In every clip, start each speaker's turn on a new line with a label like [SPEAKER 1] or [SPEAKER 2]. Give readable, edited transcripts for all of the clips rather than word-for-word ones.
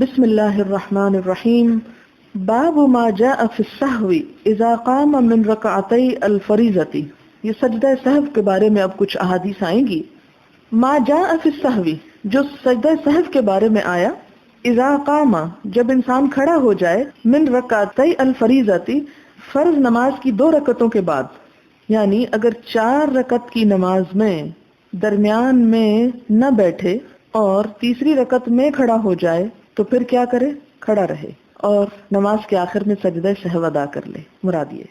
[SPEAKER 1] بسم اللہ الرحمن الرحیم. باب ما جاء فی السہو اذا قام من رکعتي الفریضۃ. یہ سجدہ سہو کے بارے میں اب کچھ احادیث آئیں گی. ما جاء فی السہو، جو سجدہ سہو کے بارے میں آیا. اذا قام، جب انسان کھڑا ہو جائے. من رکعتي الفریضۃ، فرض نماز کی 2 رکعتوں کے بعد. یعنی اگر 4 رکعت کی نماز میں درمیان میں نہ بیٹھے اور تیسری رکعت میں کھڑا ہو جائے تو پھر کیا کرے؟ کھڑا رہے اور نماز کے آخر میں سجدہ سہو ادا کر لے. مراد یہ.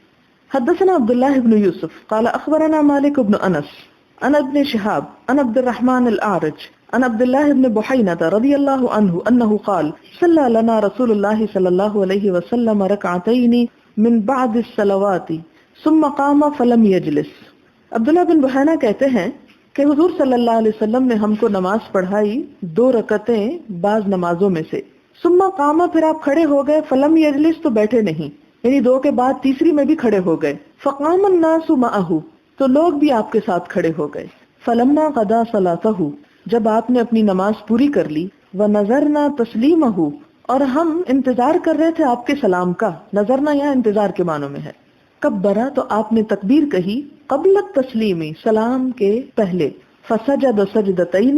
[SPEAKER 1] حدثنا عبداللہ بن یوسف قال اخبرنا مالک بن انس عن ابن شهاب عن عبد الرحمن الاعرج عن عبد الله بن بحينة رضي الله عنه انه قال صلى لنا رسول الله صلى الله عليه وسلم ركعتين من بعد الصلوات ثم قام فلم يجلس. عبداللہ بن بحینہ کہتے ہیں کہ حضور صلی اللہ علیہ وسلم نے ہم کو نماز پڑھائی 2 رکعتیں بعض نمازوں میں سے. ثم قام، پھر آپ کھڑے ہو گئے. فلم یجلس، تو بیٹھے نہیں، یعنی 2 کے بعد تیسری میں بھی کھڑے ہو گئے. فقام الناس معه، تو لوگ بھی آپ کے ساتھ کھڑے ہو گئے. فلما قضا صلاته، جب آپ نے اپنی نماز پوری کر لی. ونظرنا تسلیمه، اور ہم انتظار کر رہے تھے آپ کے سلام کا. نظرنا یہاں انتظار کے معنوں میں ہے. کبرا، تو آپ نے تکبیر کہی. قبل التسلیمی، سلام کے پہلے. فسجد سجدتین،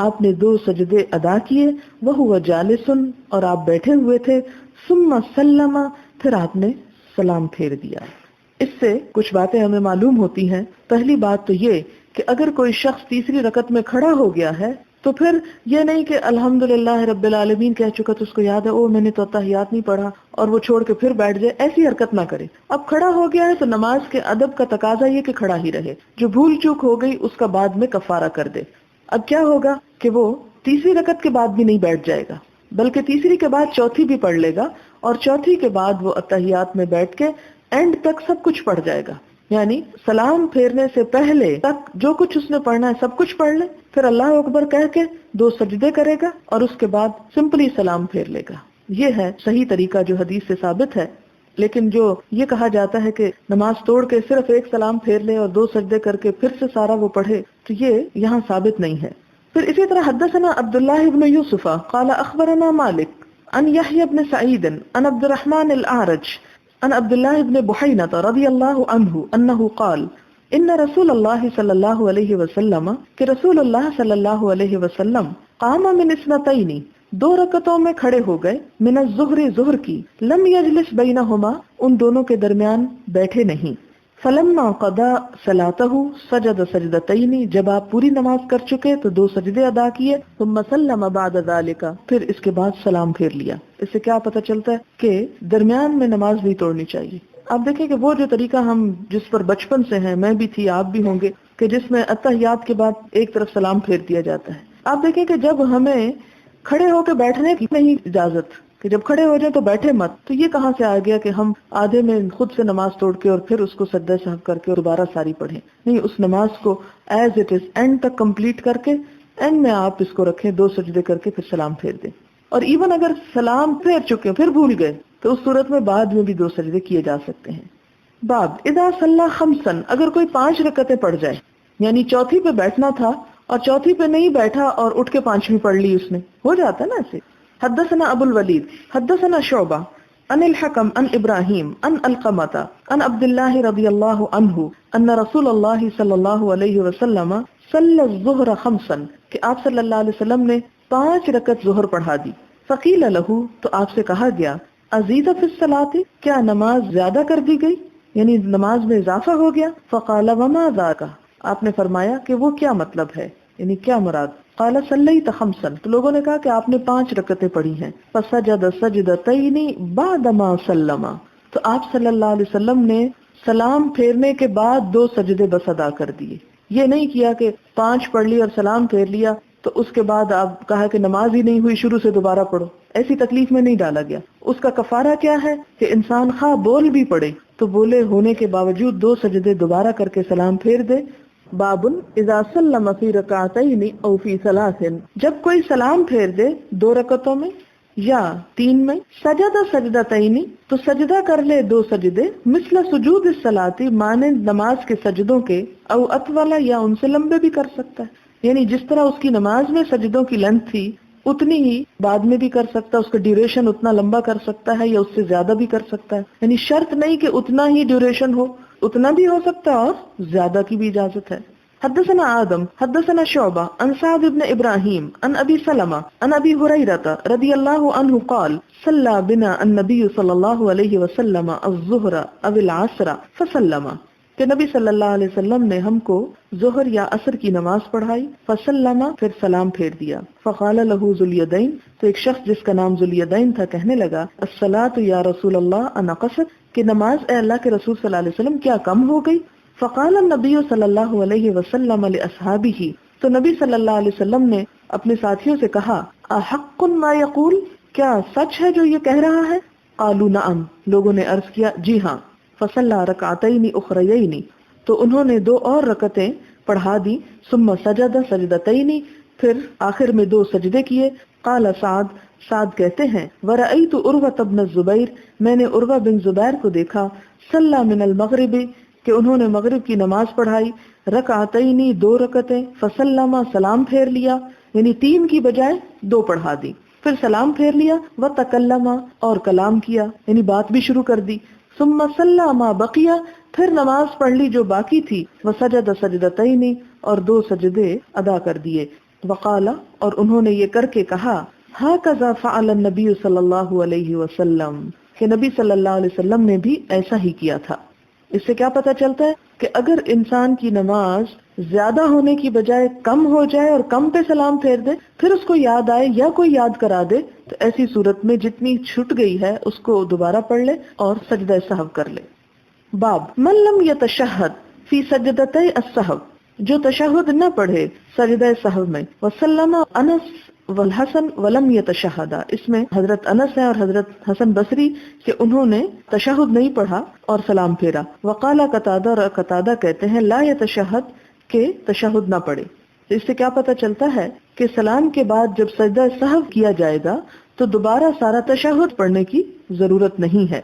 [SPEAKER 1] آپ نے 2 سجدے ادا کیے. وہو جالس، اور آپ بیٹھے ہوئے تھے. ثم سلم، پھر آپ نے سلام پھیر دیا. اس سے کچھ باتیں ہمیں معلوم ہوتی ہیں. پہلی بات تو یہ کہ اگر کوئی شخص تیسری رکعت میں کھڑا ہو گیا ہے تو پھر یہ نہیں کہ الحمدللہ رب العالمین کہہ چکا تو اس کو یاد ہے او میں نے تو تحیات نہیں پڑھا اور وہ چھوڑ کے پھر بیٹھ جائے. ایسی حرکت نہ کرے. اب کھڑا ہو گیا ہے تو نماز کے ادب کا تقاضا یہ کہ کھڑا ہی رہے. جو بھول چوک ہو گئی اس کا بعد میں کفارہ کر دے. اب کیا ہوگا کہ وہ تیسری رکعت کے بعد بھی نہیں بیٹھ جائے گا بلکہ تیسری کے بعد چوتھی بھی پڑھ لے گا اور چوتھی کے بعد وہ اتحیات میں بیٹھ کے اینڈ تک سب کچھ پڑھ جائے گا. یعنی سلام پھیرنے سے پہلے تک جو کچھ اس نے پڑھنا ہے سب کچھ پڑھ لے. پھر اللہ اکبر کہہ کے 2 سجدے کرے گا اور اس کے بعد سمپلی سلام پھیر لے گا. یہ ہے صحیح طریقہ جو حدیث سے ثابت ہے. لیکن جو یہ کہا جاتا ہے کہ نماز توڑ کے صرف 1 سلام پھیر لے اور 2 سجدے کر کے پھر سے سارا وہ پڑھے، تو یہ یہاں ثابت نہیں ہے. پھر اسی طرح حدثنا عبداللہ بن یوسف قال اخبرنا مالک عن یحیی بن سعید عن عبد الرحمن الاعرج عن عبد الله بن بحينة رضي الله عنه انه قال ان رسول الله صلی اللہ علیہ وسلم، کہ رسول اللہ صلی اللہ علیہ وسلم قام من اثنتين، 2 رکعتوں میں کھڑے ہو گئے. من الظہر، ظہر کی. لم یجلس بینہما، ان دونوں کے درمیان بیٹھے نہیں. فلما قضا صلاته سجد سجدتين، جب آپ پوری نماز کر چکے تو 2 سجدے ادا کیے. ثم سلم بعد ذلك، پھر اس کے بعد سلام پھیر لیا. اس سے کیا پتہ چلتا ہے کہ درمیان میں نماز نہیں توڑنی چاہیے. آپ دیکھیں کہ وہ جو طریقہ ہم جس پر بچپن سے ہیں، میں بھی تھی آپ بھی ہوں گے، کہ جس میں اتحیات کے بعد ایک طرف سلام پھیر دیا جاتا ہے. آپ دیکھیں کہ جب ہمیں کھڑے ہو کے بیٹھنے کی نہیں اجازت کہ جب کھڑے ہو جائیں تو بیٹھے مت، تو یہ کہاں سے آ گیا کہ ہم آدھے میں خود سے نماز توڑ کے اور پھر اس کو سجدہ سہو کر کے اور دوبارہ ساری پڑھیں. نہیں، اس نماز کو ایز اٹ از اینڈ تک کمپلیٹ کر کے اینڈ میں آپ اس کو رکھیں، 2 سجدے کر کے پھر سلام پھیر دیں. اور ایون اگر سلام پھیر چکے پھر بھول گئے تو اس صورت میں بعد میں بھی 2 سجدے کیے جا سکتے ہیں. باب اذا صلی خمسا، اگر کوئی 5 رکعتیں پڑھ جائے، یعنی چوتھی پہ بیٹھنا تھا اور چوتھی پہ نہیں بیٹھا اور اٹھ کے 5ویں پڑھ لی، اس نے ہو جاتا ہے نا ایسے. حدثنا ابو الولید حدثنا شعبہ عن الحکم عن ابراہیم عن القمۃ عن عبد اللہ رضی اللہ عنہ ان رسول اللہ صلی اللہ علیہ وسلم صلی الظہر خمسا، کہ آپ صلی اللہ علیہ وسلم نے 5 رکعت ظہر پڑھا دی. فقیل لہ، تو آپ سے کہا گیا، ازید فی الصلاۃ، کیا نماز زیادہ کر دی گئی، یعنی نماز میں اضافہ ہو گیا. فقال وما ذاک، آپ نے فرمایا کہ وہ کیا مطلب ہے، یعنی کیا مراد. قال صلیت خمسا، تو لوگوں نے کہا کہ آپ نے 5 رکعتیں پڑھی ہیں. فسجد سجدتین بعد ما سلم، تو آپ صلی اللہ علیہ وسلم نے سلام پھیرنے کے بعد 2 سجدے بس ادا کر دیے. یہ نہیں کیا کہ 5 پڑھ لی اور سلام پھیر لیا تو اس کے بعد آپ کہا کہ نماز ہی نہیں ہوئی، شروع سے دوبارہ پڑھو. ایسی تکلیف میں نہیں ڈالا گیا. اس کا کفارہ کیا ہے کہ انسان خواہ بول بھی پڑے تو بولے ہونے کے باوجود 2 سجدے دوبارہ کر کے سلام پھیر دے. باب اذا سلم فی رکعتین او فی ثلاث، جب کوئی سلام پھیر دے 2 رکعتوں میں یا 3 میں. سجد سجدتین، تو سجدہ کر لے 2 سجدے. مثل سجود الصلاۃ، مانند نماز کے سجدوں کے. او اطول، یا ان سے لمبے بھی کر سکتا ہے. یعنی جس طرح اس کی نماز میں سجدوں کی لینتھ تھی اتنی ہی بعد میں بھی کر سکتا ہے، اس کا ڈیوریشن اتنا لمبا کر سکتا ہے یا اس سے زیادہ بھی کر سکتا ہے، یعنی شرط نہیں کہ اتنا ہی ڈیوریشن ہو، اتنا بھی ہو سکتا ہے اور زیادہ کی بھی اجازت ہے۔ حدثنا آدم حدثنا شعبہ عن سعد بن ابراہیم عن ابی سلمہ عن ابی ہریرہ رضی اللہ عنہ قال صلی بنا النبی صلی اللہ علیہ وسلم الظہر او العصر فسلم، کہ نبی صلی اللہ علیہ وسلم نے ہم کو ظہر یا عصر کی نماز پڑھائی، فسلم پھر سلام پھیر دیا، فقال له ذو الیدین، تو ایک شخص جس کا نام ذو الیدین تھا کہنے لگا الصلاۃ یا رسول اللہ انقصت، کہ نماز اے اللہ کے رسول صلی اللہ علیہ وسلم کیا کم ہو گئی؟ فقال النبی صلی اللہ علیہ وسلم لاصحابہ، تو نبی صلی اللہ علیہ وسلم نے اپنے ساتھیوں سے کہا احق ما یقول، کیا سچ ہے جو یہ کہہ رہا ہے؟ قالوا نعم، لوگوں نے عرض کیا جی ہاں۔ فصلی رکعتین اخریین، تو انہوں نے 2 اور رکعتیں پڑھا دی، ثم سجد سجدتین، پھر آخر میں 2 سجدے کیے۔ قال سعد کہتے ہیں ورأیت عروۃ بن الزبیر، میں نے عروہ بن زبیر کو دیکھا، صلی من المغرب، کہ انہوں نے مغرب کی نماز پڑھائی، رکعتین 2 رکعتیں، فسلم سلام پھیر لیا، یعنی 3 کی بجائے 2 پڑھا دی، پھر سلام پھیر لیا، وتکلم اور کلام کیا، یعنی بات بھی شروع کر دی، ثم صلی ما بقیہ، پھر نماز پڑھ لی جو باقی تھی، وسجد سجدتین، اور 2 سجدے ادا کر دیے، وقال، اور انہوں نے یہ کر کے کہا ھکذا فعل النبی صلی اللہ علیہ وسلم، کہ نبی صلی اللہ علیہ وسلم نے بھی ایسا ہی کیا تھا۔ اس سے کیا پتہ چلتا ہے کہ اگر انسان کی نماز زیادہ ہونے کی بجائے کم ہو جائے اور کم پہ سلام پھیر دے، پھر اس کو یاد آئے یا کوئی یاد کرا دے، تو ایسی صورت میں جتنی چھٹ گئی ہے اس کو دوبارہ پڑھ لے اور سجدہ سہو کر لے۔ باب من لم یتشہد فی سجدتي السہو، جو تشہد نہ پڑھے سجدہ سہو میں، وسلم انس والحسن ولم یتشہدا، اس میں حضرت انس ہے اور حضرت حسن بصری کہ انہوں نے تشہد نہیں پڑھا اور سلام پھیرا، وقال قتادہ، اور قتادہ کہتے ہیں لا یتشہد، کہ تشہد نہ پڑھے۔ اس سے کیا پتہ چلتا ہے کہ سلام کے بعد جب سجدہ سہو کیا جائے گا تو دوبارہ سارا تشہد پڑھنے کی ضرورت نہیں ہے۔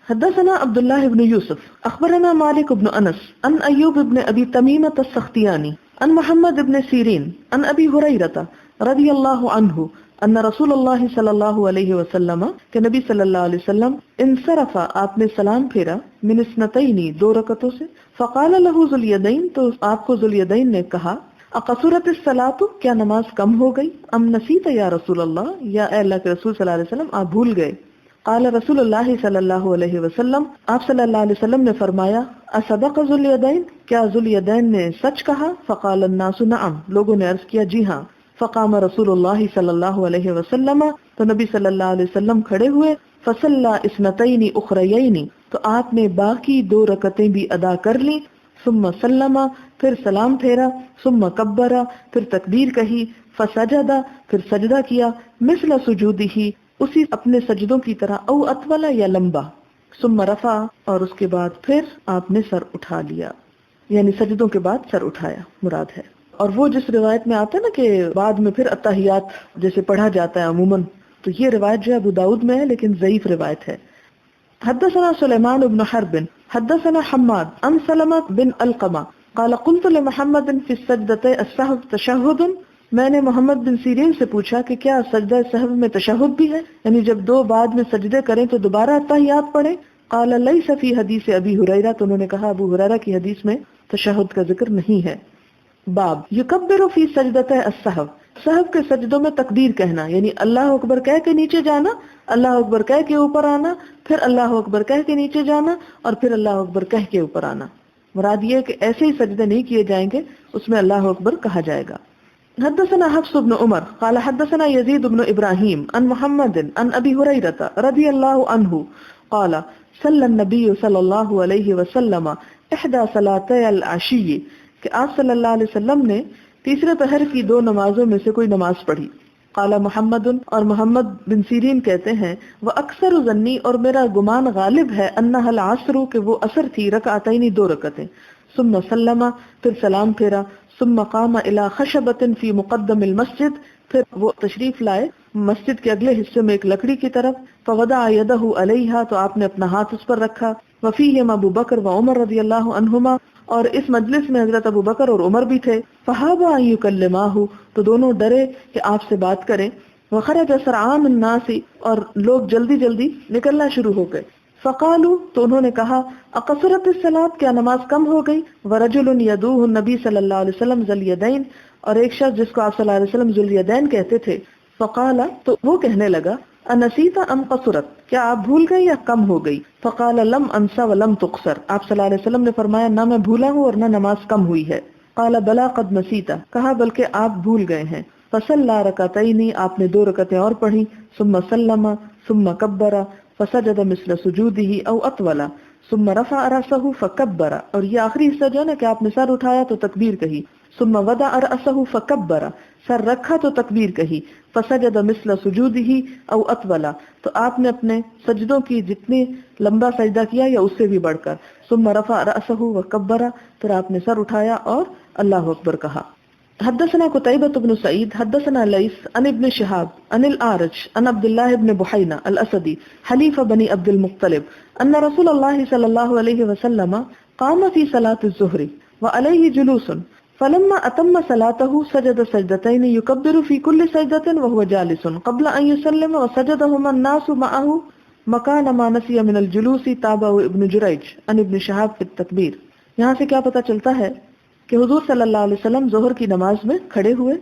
[SPEAKER 1] حدثنا عبداللہ بن یوسف اخبرنا مالک بن انس عن ایوب بن ابی تمیمۃ السختیانی عن محمد بن سیرین عن ابی ہریرہ رضی اللہ عنہ ان رسول اللہ صلی اللہ علیہ وسلم، کہ نبی صلی اللہ علیہ وسلم انصرف، آپ نے سلام پھیرا، من اثنتین 2 رکعتوں سے، فقال له ذو الیدین، تو آپ کو ذو الیدین نے کہا اقصرت الصلاۃ، کیا نماز کم ہو گئی؟ ام نسیت یا رسول اللہ، یا اے اللہ کے رسول صلی اللہ علیہ وسلم آپ بھول گئے؟ قال رسول اللہ صلی اللہ علیہ وسلم، آپ صلی اللہ علیہ وسلم نے فرمایا اصدق ذو الیدین، کیا ذو الیدین نے سچ کہا؟ فقال الناس نعم، لوگوں نے عرض کیا جی ہاں۔ فقام رسول اللہ صلی اللہ علیہ وسلم، تو نبی صلی اللہ علیہ وسلم کھڑے ہوئے، فصلی اثنتین اخریین، تو آپ نے باقی 2 رکعتیں بھی ادا کر لی، ثم سلم، پھر سلام پھیرا، ثم کبر، پھر تکبیر کہی، فسجد، پھر سجدہ کیا، مثل سجودہ، اسی اپنے سجدوں کی طرح، او اطول، یا لمبا، ثم رفع، اور اس کے بعد پھر آپ نے سر اٹھا لیا، یعنی سجدوں کے بعد سر اٹھایا مراد ہے۔ اور وہ جس روایت میں آتا ہے نا کہ بعد میں پھر التحیات جیسے پڑھا جاتا ہے عموماً، تو یہ روایت جو ہے ابو داؤد میں ہے لیکن ضعیف روایت ہے۔ حدثنا سلیمان بن حرب حدثنا حماد عن سلمہ بن القمہ قال قلت لمحمد في السجدة السهو تشہد، میں نے محمد بن سیرین سے پوچھا کہ کیا سجدہ سہو میں تشہد بھی ہے، یعنی جب 2 بعد میں سجدے کریں تو دوبارہ التحیات پڑھیں؟ قال لیس فی حدیث ابی ہریرہ، تو انہوں نے کہا ابو ہریرہ کی حدیث میں تشہد کا ذکر نہیں ہے۔ باب یکبر فی سجدۃ السہو، سہو کے سجدوں میں تکبیر کہنا، یعنی اللہ اکبر کہہ کے نیچے جانا، اللہ اکبر کہہ کے اوپر آنا، پھر اللہ اکبر کہہ کے نیچے جانا، اور پھر اللہ اکبر کہہ کے اوپر آنا۔ مراد یہ ہے کہ ایسے ہی سجدے نہیں کیے جائیں گے، اس میں اللہ اکبر کہا جائے گا۔ حدثنا حفص بن عمر قال حدثنا يزيد بن ابراہیم عن محمد عن ابی ہریرہ رضی اللہ عنہ قال صلی النبی صلی اللہ علیہ وسلم احدى صلاتي العشی، کہ آپ صلی اللہ علیہ وسلم نے تیسرے پہر کی 2 نمازوں میں سے کوئی نماز پڑھی۔ قال محمد، اور محمد بن سیرین کہتے ہیں وہ اکثر ظنی، اور میرا گمان غالب ہے، انہا العصر، کہ وہ عصر تھی، رکعتین 2 رکعتیں، ثم سلم، پھر سلام پھیرا، ثم قام الى خشبۃ فی مقدم المسجد، پھر وہ تشریف لائے مسجد کے اگلے حصے میں ایک لکڑی کی طرف، فوضع یدہ علیہا، تو آپ نے اپنا ہاتھ اس پر رکھا، وفیہم ابو بکر و عمر رضی اللہ عنہما، اور اس مجلس میں حضرت ابو بکر اور عمر بھی تھے، فہابا ان یکلماہ، تو دونوں ڈرے کہ آپ سے بات کریں، وخرج سرعان الناس، اور لوگ جلدی جلدی نکلنا شروع ہو گئے. فقالوا، تو انہوں نے کہا، اقصرت الصلاۃ، کیا نماز کم ہو گئی؟ ورجل يدوه النبي صلی اللہ علیہ وسلم ذو الیدین، اور ایک شخص جس کو آپ صلی اللہ علیہ وسلم ذو الیدین کہتے تھے. فقال، تو وہ کہنے لگا، انسیت ام قصرت، کیا آپ بھول گئی یا کم ہو گئی؟ فقال لم انسا ولم تقصر، آپ صلی اللہ علیہ وسلم نے فرمایا نہ میں بھولا ہوں اور نہ نماز کم ہوئی ہے. قال بلا قد نسیت، کہا بلکہ آپ بھول گئے ہیں. فصلى ركعتين، آپ نے 2 رکعتیں اور پڑھی. ثم سلم ثم كبر فسجد مثل سجوده او اطول ثم رفع راسه فكبر، اور یہ آخری حصہ جو ہے نا کہ آپ نے سر اٹھایا تو تکبیر کہی. ثم وضع راسه فكبر، سر رکھا تو تکبیر کہی. فسجد مثل سجوده او اطول، تو آپ نے اپنے سجدوں کی جتنی لمبا سجدہ کیا یا اس سے بھی بڑھ کر. ثم رفع راسه وكبر، پھر آپ نے سر اٹھایا اور اللہ اکبر کہا. حدثنا قتيبة بن سعيد حدثنا ليث عن ابن شهاب عن الأعرج عن عبد الله بن بحينة الأسدي حليف بني عبد المطلب أن رسول الله صلى الله عليه وسلم قام في صلاة الظهر وعليه جلوس، فلما أتم صلاته سجد سجدتين يكبر في كل سجدة وهو جالس قبل أن يسلم، وسجدهما الناس معه مكان ما نسي من الجلوس. تابعه ابن جريج عن ابن شهاب في التكبير. یہاں سے کیا پتہ چلتا ہے کہ حضور صلی اللہ علیہ وسلم ظہر کی نماز میں کھڑے ہوئے.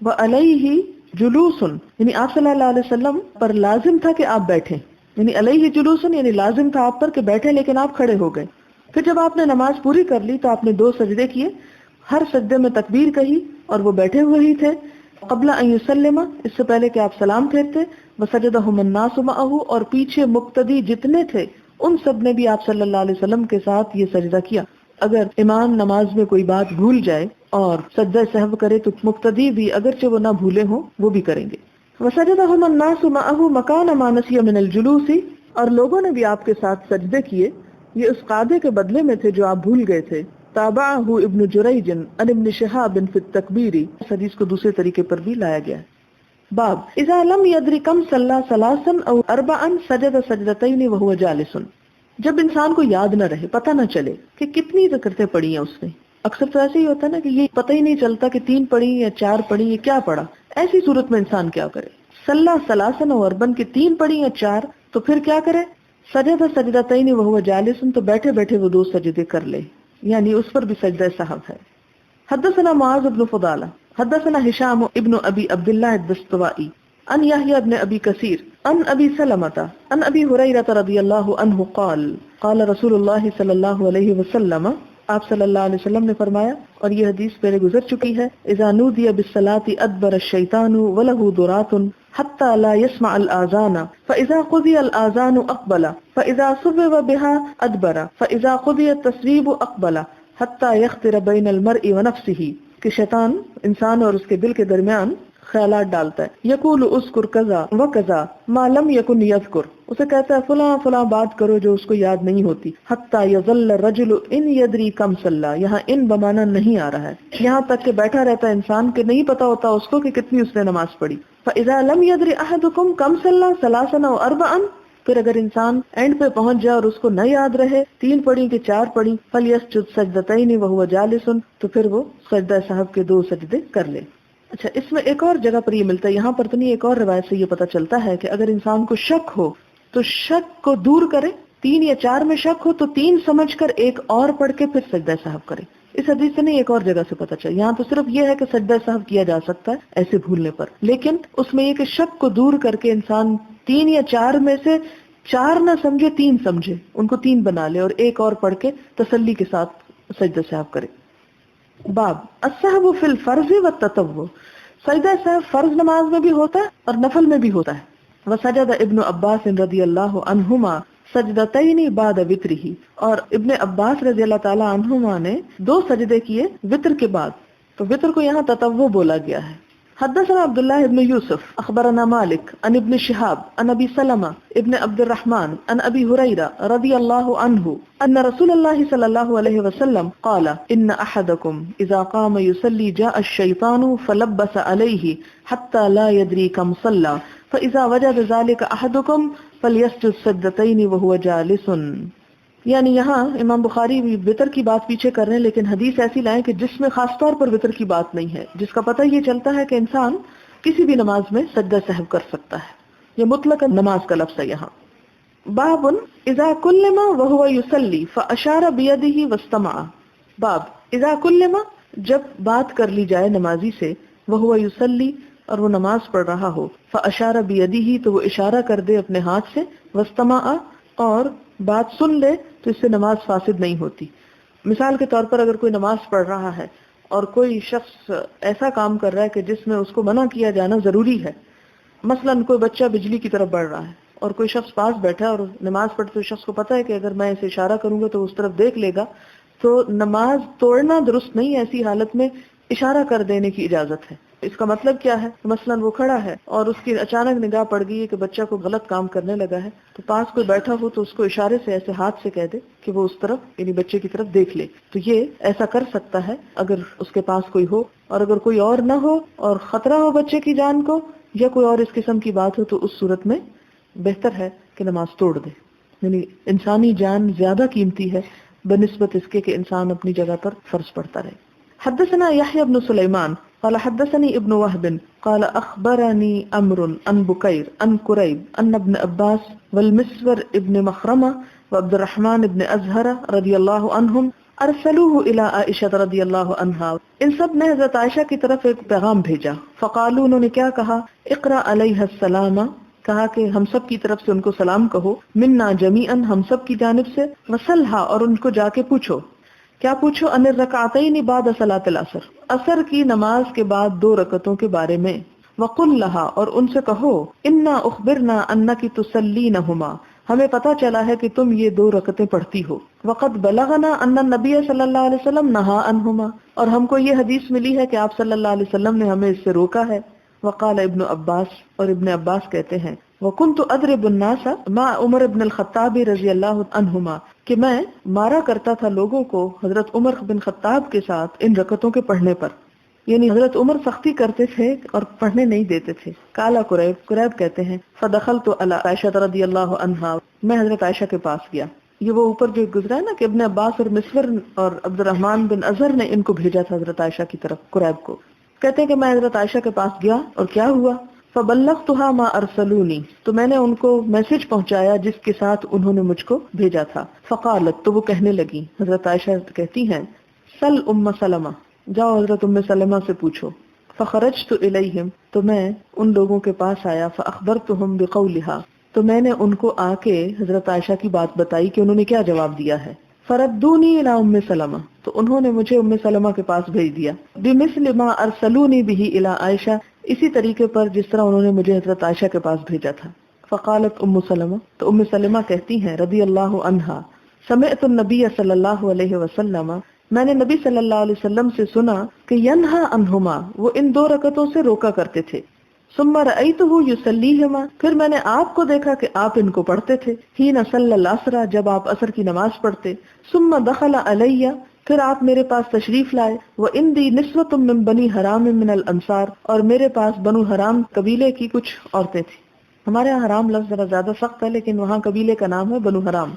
[SPEAKER 1] وَعَلَيْهِ جُلُوسٌ، یعنی آپ صلی اللہ علیہ وسلم پر لازم تھا کہ آپ بیٹھیں، یعنی علیہ جلوسن یعنی لازم تھا آپ پر کہ بیٹھے، لیکن آپ کھڑے ہو گئے. پھر جب آپ نے نماز پوری کر لی تو آپ نے 2 سجدے کیے، ہر سجدے میں تکبیر کہی اور وہ بیٹھے ہوئے ہی تھے. قبل ان یسلم، اس سے پہلے کہ آپ سلام پھیرتے. وسجدہم الناس معہ، اور پیچھے مقتدی جتنے تھے ان سب نے بھی آپ صلی اللہ علیہ وسلم کے ساتھ یہ سجدہ کیا. اگر امام نماز میں کوئی بات بھول جائے اور سجدہ سہو کرے تو مقتدی بھی اگرچہ وہ نہ بھولے ہوں وہ بھی کریں گے. وسجدہم الناس معہ مکان ما نسی من الجلوس، اور لوگوں نے بھی آپ کے ساتھ سجدے کیے، یہ اس قاعدے کے بدلے میں تھے جو آپ بھول گئے تھے. تابعہ ابن جریج عن ابن شہاب فی التکبیر، اس حدیث کو دوسرے طریقے پر بھی لایا گیا ہے. باب اذا لم يدر کم صلی ثلاثا او اربعا سجد سجدتین وهو جالس، جب انسان کو یاد نہ رہے، پتہ نہ چلے کہ کتنی رکعتیں پڑھی ہیں اس نے. اکثر تو ایسے ہی ہوتا ہے نا کہ یہ پتہ ہی نہیں چلتا کہ 3 پڑھی یا 4 پڑھی یا کیا پڑھا. ایسی صورت میں انسان کیا کرے؟ صلی ثلاثا و اربعا کی 3 پڑھی یا 4، تو پھر کیا کرے؟ سجد سجدتین وهو جالس، تو بیٹھے بیٹھے وہ 2 سجدے کر لے، یعنی اس پر بھی سجدہ سہو ہے. حدثنا معاذ بن فضالہ حدثنا هشام ابن ابی عبد الله الدستوائي عن يحيى بن ابي كثير عن ابي سلمة عن ابي هريرة رضي الله عنه قال قال رسول الله صلى الله عليه وسلم، آپ صلی اللہ علیہ وسلم نے فرمایا، اور یہ حدیث پہلے گزر چکی ہے، اذا نودي بالصلاة ادبر الشيطان وله ضرات حتى لا يسمع الاذان فاذا قضي الاذان اقبل فاذا صبب بها ادبر فاذا قضي التصويب اقبل حتى يخطر بين المرء ونفسه، کہ شیطان انسان اور اس کے دل کے درمیان خیالات ڈالتا ہے. یقول اذکر کذا و کذا ما لم یکن یذکر، اسے کہتا ہے فلاں فلاں بات کرو جو اس کو یاد نہیں ہوتی. حتی یظل الرجل ان یدری کم صلی، یہاں ان بمانا نہیں آ رہا ہے، یہاں تک کہ بیٹھا رہتا ہے انسان کہ نہیں پتا ہوتا اس کو کہ کتنی اس نے نماز پڑھی. فاذا لم یدری احدکم کم صلی ثلاثا و اربعا، پھر اگر انسان اینڈ پہ پہنچ جائے اور اس کو نہ یاد رہے 3 پڑھی کہ 4 پڑھی، فلیسجد سجدتین وهو جالس، تو پھر وہ سجدہ سہو کے 2 سجدے کر لے. اچھا، اس میں ایک اور جگہ پر یہ ملتا ہے، یہاں پر تو نہیں، ایک اور روایت سے یہ پتہ چلتا ہے کہ اگر انسان کو شک ہو تو شک کو دور کرے. 3 یا 4 میں شک ہو تو 3 سمجھ کر ایک اور پڑھ کے پھر سجدہ سہو کرے. اس حدیث سے نہیں، ایک اور جگہ سے پتہ چلا. یہاں تو صرف یہ ہے کہ سجدہ سہو کیا جا سکتا ہے ایسے بھولنے پر، لیکن اس میں یہ کہ شک کو دور کر کے انسان 3 یا 4 میں سے 4 نہ سمجھے 3 سمجھے، ان کو 3 بنا لے اور ایک اور پڑھ کے تسلی کے ساتھ سجدہ سہو کرے. باب السہو فی الفرض والتطوع، سجدہ سہو فرض نماز میں بھی ہوتا ہے اور نفل میں بھی ہوتا ہے. وسجد ابن عباس رضی اللہ عنہما سجدتین بعد وترہ، اور ابن عباس رضی اللہ تعالی عنہما نے 2 سجدے کیے وتر کے بعد، تو وتر کو یہاں تطوع بولا گیا ہے. حدثنا عبد الله بن يوسف اخبرنا مالك عن ابن شهاب عن ابي سلمة ابن عبد الرحمن عن ابي هريرة رضي الله عنه ان رسول الله صلى الله عليه وسلم قال ان احدكم اذا قام يصلي جاء الشيطان فلبس عليه حتى لا يدري كم صلى فاذا وجد ذلك احدكم فليسجد سجدتين وهو جالس. یعنی یہاں امام بخاری بھی وتر کی بات پیچھے کر رہے ہیں، لیکن حدیث ایسی لائیں کہ جس میں خاص طور پر وتر کی بات نہیں ہے، جس کا پتہ یہ چلتا ہے کہ انسان کسی بھی نماز میں سجدہ سہو کر سکتا ہے. یہ مطلق نماز کا لفظ ہے یہاں. باب اذا کلم وهو یصلی فاشار بیدہ واستمع. باب اذا کلم، جب بات کر لی جائے نمازی سے، وهو یصلی، اور وہ نماز پڑھ رہا ہو، فاشار بیدہ، تو وہ اشارہ کر دے اپنے ہاتھ سے، واستمع، اور بات سن لے، تو اس سے نماز فاسد نہیں ہوتی. مثال کے طور پر اگر کوئی نماز پڑھ رہا ہے اور کوئی شخص ایسا کام کر رہا ہے کہ جس میں اس کو منع کیا جانا ضروری ہے، مثلا کوئی بچہ بجلی کی طرف بڑھ رہا ہے اور کوئی شخص پاس بیٹھا ہے اور نماز پڑھتے ہوئے شخص کو پتا ہے کہ اگر میں اسے اشارہ کروں گا تو اس طرف دیکھ لے گا، تو نماز توڑنا درست نہیں. ایسی حالت میں اشارہ کر دینے کی اجازت ہے. اس کا مطلب کیا ہے؟ مثلا وہ کھڑا ہے اور اس کی اچانک نگاہ پڑ گئی ہے کہ بچہ کو غلط کام کرنے لگا ہے، تو پاس کوئی بیٹھا ہو تو اس کو اشارے سے ایسے ہاتھ سے کہہ دے کہ وہ اس طرف، یعنی بچے کی طرف دیکھ لے. تو یہ ایسا کر سکتا ہے اگر اس کے پاس کوئی ہو. اور اگر کوئی اور نہ ہو اور خطرہ ہو بچے کی جان کو یا کوئی اور اس قسم کی بات ہو، تو اس صورت میں بہتر ہے کہ نماز توڑ دے. یعنی انسانی جان زیادہ قیمتی ہے بنسبت اس کے کہ انسان اپنی جگہ پر فرض پڑتا رہے. حدثنا يحيى بن سليمان قال حدثني ابن وهب قال اخبرني عمرو عن بكير عن كريب ان ابن عباس والمسور ابن مخرمة وعبد الرحمن بن ازهر رضي الله عنهم ارسلوه الى عائشة رضي الله عنها. ان سب نے حضرت عائشہ کی طرف ایک پیغام بھیجا. فقالوا، انہوں نے کیا کہا، اقرا علیہ السلام، کہا کہ ہم سب کی طرف سے ان کو سلام کہو، منا جمیعا، ہم سب کی جانب سے، وصلھا، اور ان کو جا کے پوچھو. کیا پوچھو؟ ان الرکعتین بعد صلاۃ العصر، عصر کی نماز کے بعد 2 رکعتوں کے بارے میں. وقل لہا، اور ان سے کہو، انا اخبرنا انک تصلینہما، ہمیں پتا چلا ہے کہ تم یہ 2 رکعتیں پڑھتی ہو. وقد بلغنا ان النبی صلی اللہ علیہ وسلم نہا عنہما، اور ہم کو یہ حدیث ملی ہے کہ آپ صلی اللہ علیہ وسلم نے ہمیں اس سے روکا ہے. وقال ابن عباس، اور ابن عباس کہتے ہیں، وَكُنْتُ أَضْرِبُ النَّاسَ مَعَ عمر بن الخطاب رضی اللہ عنہما، کہ میں مارا کرتا تھا لوگوں کو حضرت عمر بن خطاب کے ساتھ ان رکعتوں کے پڑھنے پر. یعنی حضرت عمر سختی کرتے تھے اور پڑھنے نہیں دیتے تھے. قال قریب کہتے ہیں، فدخلت علی عائشہ رضی اللہ عنہا، میں حضرت عائشہ کے پاس گیا. یہ وہ اوپر جو گزرا ہے نا کہ ابن عباس اور مسور اور عبد الرحمن بن ازہر نے ان کو بھیجا تھا حضرت عائشہ کی طرف، قریب کو. کہتے ہیں کہ میں حضرت عائشہ کے پاس گیا اور کیا ہوا، فبلغتها ما ارسلونی، تو میں نے ان کو میسج پہنچایا جس کے ساتھ انہوں نے مجھ کو بھیجا تھا. فقالت، تو وہ کہنے لگی، حضرت عائشہ کہتی ہیں، سل ام سلمہ، جاؤ حضرت ام سلمہ سے پوچھو. فخرجت الیہم، تو میں ان لوگوں کے پاس آیا. فاخبرتہم بقولها، تو میں نے ان کو آ کے حضرت عائشہ کی بات بتائی کہ انہوں نے کیا جواب دیا ہے. فردونی الی ام سلمہ، تو انہوں نے مجھے ام سلمہ کے پاس بھیج دیا. بمثل ما ارسلونی به الی عائشہ، اسی طریقے پر جس طرح انہوں نے مجھے حضرت عائشہ کے پاس بھیجا تھا. فقالت ام سلمہ، تو ام سلمہ کہتی ہیں رضی اللہ عنہا، سمعت النبی صلی اللہ علیہ وسلم، میں نے نبی صلی اللہ علیہ وسلم سے سنا کہ ینہا عنہما، وہ ان 2 رکعتوں سے روکا کرتے تھے. ثم رأیتہ یصلیہما، پھر میں نے آپ کو دیکھا کہ آپ ان کو پڑھتے تھے. حین صلی العصر، جب آپ عصر کی نماز پڑھتے. ثم دخل علی، پھر آپ میرے پاس تشریف لائے. وَإِنْدِي نِسْوَةٌ مِّن بَنِي حَرَامٍ مِّنَ الْأَنصَارِ، اور میرے پاس بنو حرام قبیلے کی کچھ عورتیں تھیں. ہمارے یہاں حرام لفظ ذرا زیادہ سخت ہے، لیکن وہاں قبیلے کا نام ہے بنو حرام.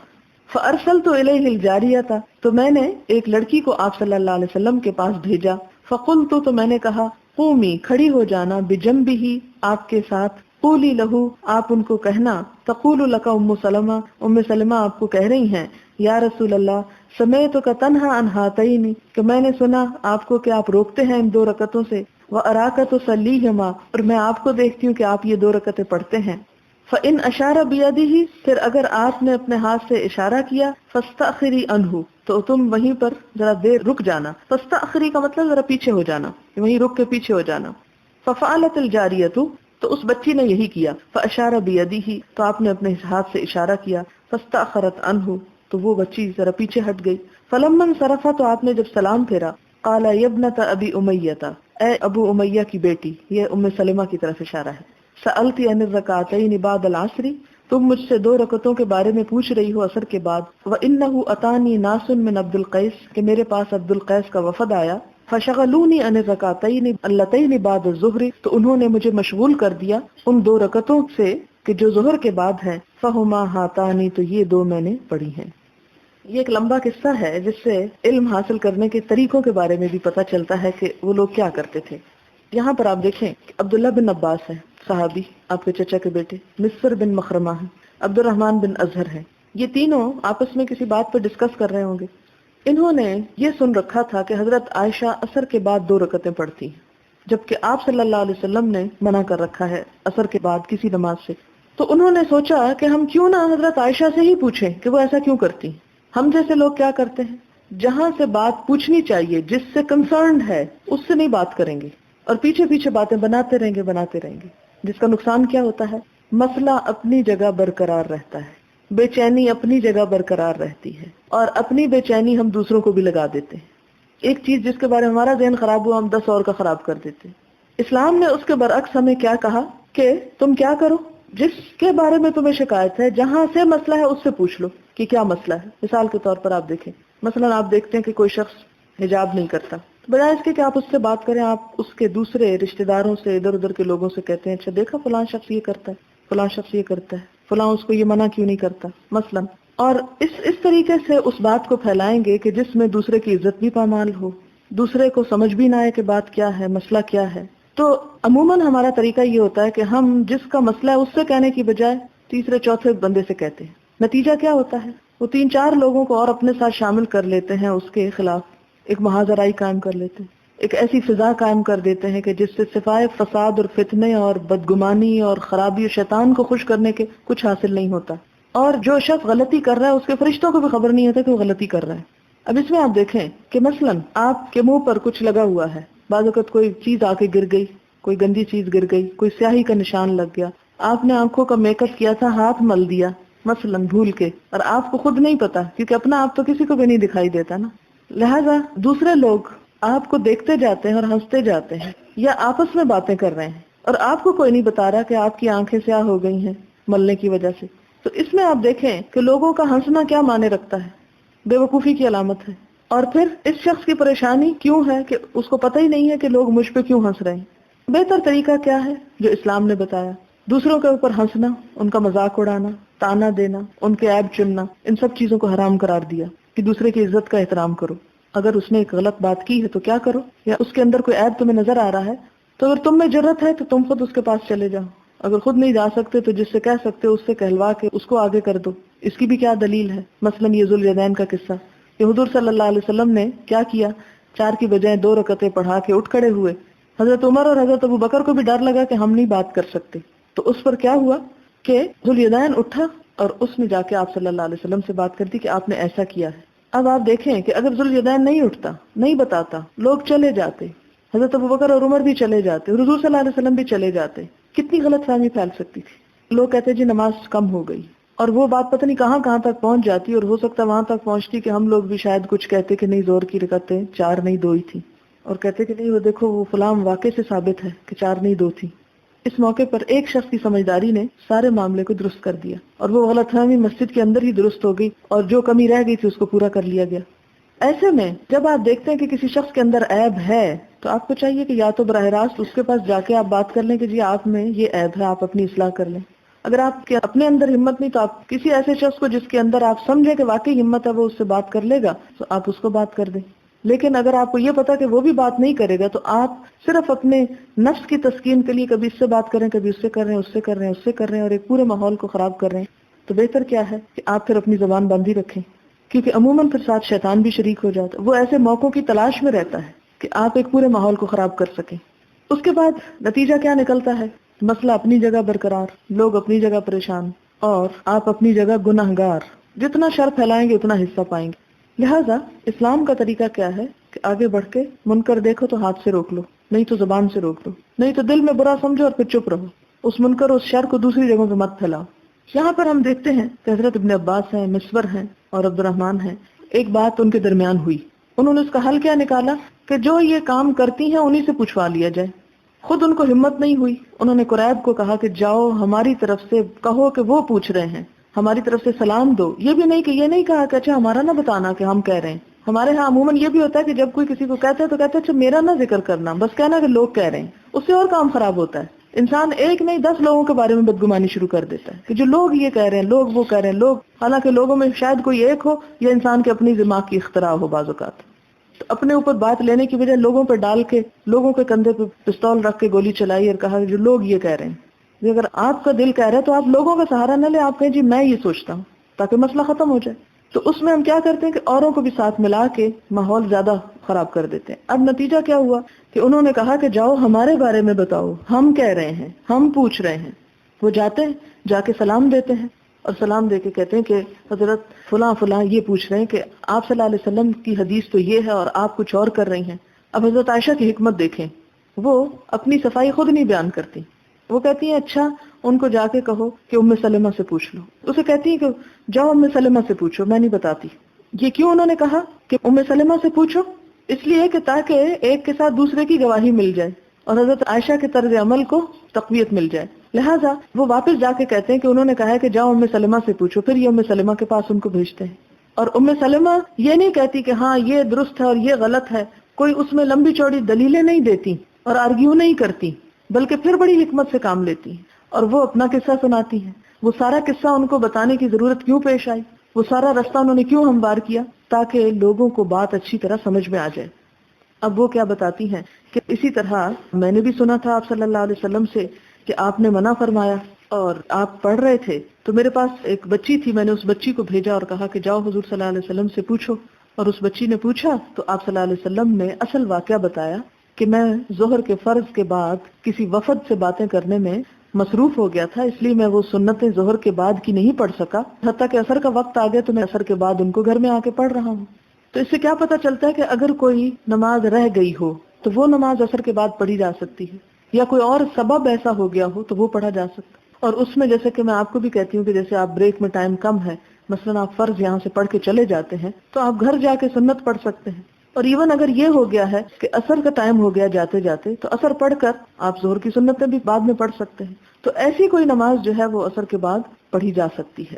[SPEAKER 1] فَأَرْسَلْتُ إِلَيْهِ الْجَارِيَةَ، تو میں نے ایک لڑکی کو آپ صلی اللہ علیہ وسلم کے پاس بھیجا. فَقُلْتُ، تو میں نے کہا، قومی، کھڑی ہو جانا، بجنبہ، آپ کے ساتھ. قولی لہو، آپ ان کو کہنا، تقول لک ام سلمہ، ام سلمہ آپ کو کہہ رہی ہیں، یا رسول اللہ، سمیتک تنہا عن ہاتین، کہ میں نے سنا آپ کو کہ آپ روکتے ہیں ان 2 رکعتوں سے. وَأَرَاكَ تُصَلِّيهِمَا، اور میں آپ کو دیکھتی ہوں کہ آپ یہ 2 رکعتیں پڑھتے ہیں. فَإِنْ أَشَارَ بِيَدِهِ، پھر اگر آپ نے اپنے ہاتھ سے اشارہ کیا، فَاسْتَأْخِرِي عَنْهُ، تو تم وہیں پر ذرا دیر رک جانا. فَاسْتَأْخِرِي کا مطلب ذرا پیچھے ہو جانا، وہیں رک کے پیچھے ہو جانا. فَفَعَلَتِ الْجَارِيَةُ، تو اس بچی نے یہی کیا. فَأَشَارَ بِيَدِهِ، تو آپ نے اپنے ہاتھ سے اشارہ کیا. فَاسْتَأْخَرَتْ عَنْهُ، تو وہ بچی ذرا پیچھے ہٹ گئی. فَلَمَّا انصَرَفَ، تو آپ نے جب سلام پھیرا. قَالَ يَا ابْنَتَ أَبِي أُمَيَّةَ، اے ابو امیہ کی بیٹی، یہ ام سلمہ کی طرف اشارہ ہے. سألتی عن الرکعتین بعد العصر، تم مجھ سے 2 رکعتوں کے بارے میں پوچھ رہی ہو عصر کے بعد. وَإِنَّهُ أَتَانِي نَاسٌ مِّنْ عبد القیس، کہ میرے پاس عبد القیس کا وفد آیا. فشغلونی عن الرکعتین اللتین بعد الظہر، تو انہوں نے مجھے مشغول کر دیا ان 2 رکعتوں سے کہ جو ظہر کے بعد ہیں. فہما ہاتانی، تو یہ 2 میں نے پڑھی ہیں. یہ ایک لمبا قصہ ہے جس سے علم حاصل کرنے کے طریقوں کے بارے میں بھی پتہ چلتا ہے کہ وہ لوگ کیا کرتے تھے. یہاں پر آپ دیکھیں کہ عبداللہ بن عباس ہے صحابی، آپ کے چچا کے بیٹے، مسفر بن مخرمہ ہے، عبد الرحمن بن ازہر ہے، یہ تینوں آپس میں کسی بات پر ڈسکس کر رہے ہوں گے. انہوں نے یہ سن رکھا تھا کہ حضرت عائشہ عصر کے بعد 2 رکعتیں پڑھتی ہیں، جبکہ آپ صلی اللہ علیہ وسلم نے منع کر رکھا ہے عصر کے بعد کسی نماز سے. تو انہوں نے سوچا کہ ہم کیوں نہ حضرت عائشہ سے ہی پوچھیں کہ وہ ایسا کیوں کرتی ہیں. ہم جیسے لوگ کیا کرتے ہیں، جہاں سے بات پوچھنی چاہیے، جس سے کنسرنڈ ہے، اس سے نہیں بات کریں گے اور پیچھے پیچھے باتیں بناتے رہیں گے، جس کا نقصان کیا ہوتا ہے، مسئلہ اپنی جگہ برقرار رہتا ہے، بے چینی اپنی جگہ برقرار رہتی ہے، اور اپنی بے چینی ہم دوسروں کو بھی لگا دیتے ہیں. ایک چیز جس کے بارے میں ہمارا ذہن خراب ہوا، ہم 10 اور کا خراب کر دیتے ہیں. اسلام نے اس کے برعکس ہمیں کیا کہا کہ تم کیا کرو، جس کے بارے میں تمہیں شکایت ہے، جہاں سے مسئلہ ہے اس سے پوچھ لو کہ کیا مسئلہ ہے. مثال کے طور پر آپ دیکھیں، مثلا آپ دیکھتے ہیں کہ کوئی شخص حجاب نہیں کرتا، بجائے اس کے کہ آپ اس سے بات کریں، آپ اس کے دوسرے رشتہ داروں سے، ادھر ادھر کے لوگوں سے کہتے ہیں اچھا دیکھا فلاں شخص یہ کرتا ہے، فلاں شخص یہ کرتا ہے، فلاں اس کو یہ منع کیوں نہیں کرتا مثلا. اور اس طریقے سے اس بات کو پھیلائیں گے کہ جس میں دوسرے کی عزت بھی پامال ہو، دوسرے کو سمجھ بھی نہ آئے کہ بات کیا ہے، مسئلہ کیا ہے. تو عموماً ہمارا طریقہ یہ ہوتا ہے کہ ہم جس کا مسئلہ ہے اس سے کہنے کی بجائے تیسرے چوتھے بندے سے کہتے ہیں. نتیجہ کیا ہوتا ہے، وہ 3-4 لوگوں کو اور اپنے ساتھ شامل کر لیتے ہیں، اس کے خلاف ایک محاذرائی قائم کر لیتے ہیں، ایک ایسی فضا قائم کر دیتے ہیں کہ جس سے سفائے فساد اور فتنے اور بدگمانی اور خرابی اور شیطان کو خوش کرنے کے کچھ حاصل نہیں ہوتا. اور جو شخص غلطی کر رہا ہے اس کے فرشتوں کو بھی خبر نہیں ہوتا کہ وہ غلطی کر رہا ہے. اب اس میں آپ دیکھیں کہ مثلا آپ کے منہ پر کچھ لگا ہوا ہے، بعض اوقات کوئی چیز آ کے گر گئی، کوئی گندی چیز گر گئی، کوئی سیاہی کا نشان لگ گیا، آپ نے آنکھوں کا میک اپ کیا تھا، ہاتھ مل دیا مثلا بھول کے، اور آپ کو خود نہیں پتا کیونکہ اپنا آپ تو کسی کو بھی نہیں دکھائی دیتا نا. لہذا دوسرے لوگ آپ کو دیکھتے جاتے ہیں اور ہنستے جاتے ہیں یا آپس میں باتیں کر رہے ہیں، اور آپ کو کوئی نہیں بتا رہا کہ آپ کی آنکھیں سیاہ ہو گئی ہیں ملنے کی وجہ سے. تو اس میں آپ دیکھیں کہ لوگوں کا ہنسنا کیا معنی رکھتا ہے، بے وقوفی کی علامت ہے. اور پھر اس شخص کی پریشانی کیوں ہے کہ اس کو پتہ ہی نہیں ہے کہ لوگ مجھ پہ کیوں ہنس رہے ہیں. بہتر طریقہ کیا ہے جو اسلام نے بتایا، دوسروں کے اوپر ہنسنا، ان کا مذاق اڑانا، تانا دینا، ان کے عیب چننا، ان سب چیزوں کو حرام قرار دیا کہ دوسرے کی عزت کا احترام کرو. اگر اس نے ایک غلط بات کی ہے تو کیا کرو، یا اس کے اندر کوئی عیب تمہیں نظر آ رہا ہے تو اگر تم میں جرت ہے تو تم خود اس کے پاس چلے جاؤ. اگر خود نہیں جا سکتے تو جس سے کہہ سکتے اس سے کہلوا کے اس کو آگے کر دو. اس کی بھی کیا دلیل ہے، مثلا یہ ذوالیدین کا قصہ کہ حضور صلی اللہ علیہ وسلم نے کیا کیا، 4 کی بجائے 2 رکعتیں پڑھا کے اٹھ کھڑے ہوئے. حضرت عمر اور حضرت ابو بکر کو بھی ڈر لگا کہ ہم نہیں بات کر سکتے، تو اس پر کیا ہوا کہ ذوالیدین اٹھا اور اس نے جا کے آپ صلی اللہ علیہ وسلم سے بات کر دی کہ آپ نے ایسا کیا ہے. اب آپ دیکھیں کہ اگر ذوالیدین نہیں اٹھتا، نہیں بتاتا، لوگ چلے جاتے، حضرت ابو بکر اور عمر بھی چلے جاتے، حضور صلی اللہ علیہ وسلم بھی چلے جاتے، کتنی غلط فہمی پھیل سکتی تھی. لوگ کہتے جی نماز کم ہو گئی، اور وہ بات پتہ نہیں کہاں تک پہنچ جاتی، اور ہو سکتا وہاں تک پہنچتی کہ ہم لوگ بھی شاید کچھ کہتے کہ نہیں زور کی رکعتیں 4 نہیں 2 ہی تھی، اور کہتے کہ نہیں وہ دیکھو وہ فلاں واقعے سے ثابت ہے کہ 4 نہیں 2 تھی. اس موقع پر ایک شخص کی سمجھداری نے سارے معاملے کو درست کر دیا، اور وہ غلط فہمی مسجد کے اندر ہی درست ہو گئی، اور جو کمی رہ گئی تھی اس کو پورا کر لیا گیا. ایسے میں جب آپ دیکھتے ہیں کہ کسی شخص کے اندر عیب ہے تو آپ کو چاہیے کہ یا تو براہ راست اس کے پاس جا کے آپ بات کر لیں کہ جی آپ میں یہ عیب ہے، آپ اپنی اصلاح کر لیں. اگر آپ کے اپنے اندر ہمت نہیں تو آپ کسی ایسے شخص کو جس کے اندر آپ سمجھیں کہ واقعی ہمت ہے وہ اس سے بات کر لے گا تو آپ اس کو بات کر دیں. لیکن اگر آپ کو یہ پتا کہ وہ بھی بات نہیں کرے گا تو آپ صرف اپنے نفس کی تسکین کے لیے کبھی اس سے بات کریں، کبھی اس سے کر رہے ہیں، اس سے کر رہے ہیں، اس سے کر رہے ہیں، اور ایک پورے ماحول کو خراب کر رہے ہیں. تو بہتر کیا ہے کہ آپ پھر اپنی زبان بندی رکھیں، کیونکہ عموماً پھر ساتھ شیطان بھی شریک ہو جاتا ہے. وہ ایسے موقعوں کی تلاش میں رہتا ہے کہ آپ ایک پورے ماحول کو خراب کر سکیں. اس کے بعد نتیجہ کیا نکلتا ہے، مسئلہ اپنی جگہ برقرار، لوگ اپنی جگہ پریشان، اور آپ اپنی جگہ گنہگار. جتنا شر پھیلائیں گے اتنا حصہ پائیں گے. لہٰذا اسلام کا طریقہ کیا ہے کہ آگے بڑھ کے منکر دیکھو تو ہاتھ سے روک لو، نہیں تو زبان سے روک لو، نہیں تو دل میں برا سمجھو اور پھر چپ رہو. اس منکر اس شر کو دوسری جگہوں پہ مت پھیلاؤ. یہاں پر ہم دیکھتے ہیں کہ حضرت ابن عباس ہیں، مسور ہیں اور عبد الرحمن ہیں. ایک بات ان کے درمیان ہوئی، انہوں نے اس کا حل کیا نکالا کہ جو یہ کام کرتی ہیں انہی سے پوچھوا لیا جائے. خود ان کو ہمت نہیں ہوئی، انہوں نے قریب کو کہا کہ جاؤ ہماری طرف سے کہو کہ وہ پوچھ رہے ہیں، ہماری طرف سے سلام دو. یہ بھی نہیں کہ یہ نہیں کہا کہ اچھا ہمارا نہ بتانا کہ ہم کہہ رہے ہیں. ہمارے ہاں عموماً یہ بھی ہوتا ہے کہ جب کوئی کسی کو کہتا ہے تو کہتا ہے اچھا میرا نہ ذکر کرنا، بس کہنا کہ لوگ کہہ رہے ہیں. اس سے اور کام خراب ہوتا ہے. انسان ایک نہیں 10 لوگوں کے بارے میں بدگمانی شروع کر دیتا ہے کہ جو لوگ یہ کہہ رہے ہیں، لوگ وہ کہہ رہے ہیں، لوگ، حالانکہ لوگوں میں شاید کوئی ایک ہو یا انسان کے اپنی دماغ کی اختراع ہو بعض اوقات. تو اپنے اوپر بات لینے کی بجائے لوگوں پہ ڈال کے، لوگوں کے کندھے پہ پستول رکھ کے گولی چلائی اور کہا جو لوگ یہ کہہ رہے ہیں. جی اگر آپ کا دل کہہ رہا ہے تو آپ لوگوں کا سہارا نہ لیں، آپ کہیں جی میں یہ سوچتا ہوں، تاکہ مسئلہ ختم ہو جائے. تو اس میں ہم کیا کرتے ہیں کہ اوروں کو بھی ساتھ ملا کے ماحول زیادہ خراب کر دیتے ہیں. اب نتیجہ کیا ہوا کہ انہوں نے کہا کہ جاؤ ہمارے بارے میں بتاؤ، ہم کہہ رہے ہیں، ہم پوچھ رہے ہیں. وہ جاتے ہیں، جا کے سلام دیتے ہیں اور سلام دے کے کہتے ہیں کہ حضرت فلاں فلاں یہ پوچھ رہے ہیں کہ آپ صلی اللہ علیہ وسلم کی حدیث تو یہ ہے اور آپ کچھ اور کر رہی ہیں. اب حضرت عائشہ کی حکمت دیکھیں، وہ اپنی صفائی خود نہیں بیان کرتی. وہ کہتی ہیں اچھا ان کو جا کے کہو کہ ام سلمہ سے پوچھ لو. اسے کہتی ہیں کہ جاؤ ام سلمہ سے پوچھو، میں نہیں بتاتی. یہ کیوں انہوں نے کہا کہ ام سلمہ سے پوچھو؟ اس لیے کہ تاکہ ایک کے ساتھ دوسرے کی گواہی مل جائے اور حضرت عائشہ کے طرز عمل کو تقویت مل جائے. لہٰذا وہ واپس جا کے کہتے ہیں کہ انہوں نے کہا ہے کہ جاؤ ام سلمہ سے پوچھو. پھر یہ ام سلمہ کے پاس ان کو بھیجتے ہیں اور ام سلمہ یہ نہیں کہتی کہ ہاں یہ درست ہے اور یہ غلط ہے، کوئی اس میں لمبی چوڑی دلیلیں نہیں دیتی اور آرگیو نہیں کرتی، بلکہ پھر بڑی حکمت سے کام لیتی ہیں اور وہ اپنا قصہ سناتی ہیں. وہ سارا قصہ ان کو بتانے کی ضرورت کیوں پیش آئی، وہ سارا رستہ انہوں نے کیوں ہموار کیا، تاکہ لوگوں کو بات اچھی طرح سمجھ میں آ جائے. اب وہ کیا بتاتی ہیں کہ اسی طرح میں نے بھی سنا تھا آپ صلی اللہ علیہ وسلم سے کہ آپ نے منع فرمایا اور آپ پڑھ رہے تھے تو میرے پاس ایک بچی تھی، میں نے اس بچی کو بھیجا اور کہا کہ جاؤ حضور صلی اللہ علیہ وسلم سے پوچھو. اور اس بچی نے پوچھا تو آپ صلی اللہ علیہ وسلم نے اصل واقعہ بتایا کہ میں ظہر کے فرض کے بعد کسی وفد سے باتیں کرنے میں مصروف ہو گیا تھا، اس لیے میں وہ سنتیں ظہر کے بعد کی نہیں پڑھ سکا، حتیٰ کہ عصر کا وقت آ گیا تو میں عصر کے بعد ان کو گھر میں آ کے پڑھ رہا ہوں. تو اس سے کیا پتہ چلتا ہے کہ اگر کوئی نماز رہ گئی ہو تو وہ نماز عصر کے بعد پڑھی جا سکتی ہے، یا کوئی اور سبب ایسا ہو گیا ہو تو وہ پڑھا جا سکتا. اور اس میں جیسے کہ میں آپ کو بھی کہتی ہوں کہ جیسے آپ بریک میں ٹائم کم ہے، مثلا آپ فرض یہاں سے پڑھ کے چلے جاتے ہیں تو آپ گھر جا کے سنت پڑھ سکتے ہیں. اور ایون اگر یہ ہو گیا ہے کہ عصر کا ٹائم ہو گیا جاتے جاتے تو عصر پڑھ کر آپ ظہر کی سنتیں بھی بعد میں پڑھ سکتے ہیں. تو ایسی کوئی نماز جو ہے وہ عصر کے بعد پڑھی جا سکتی ہے.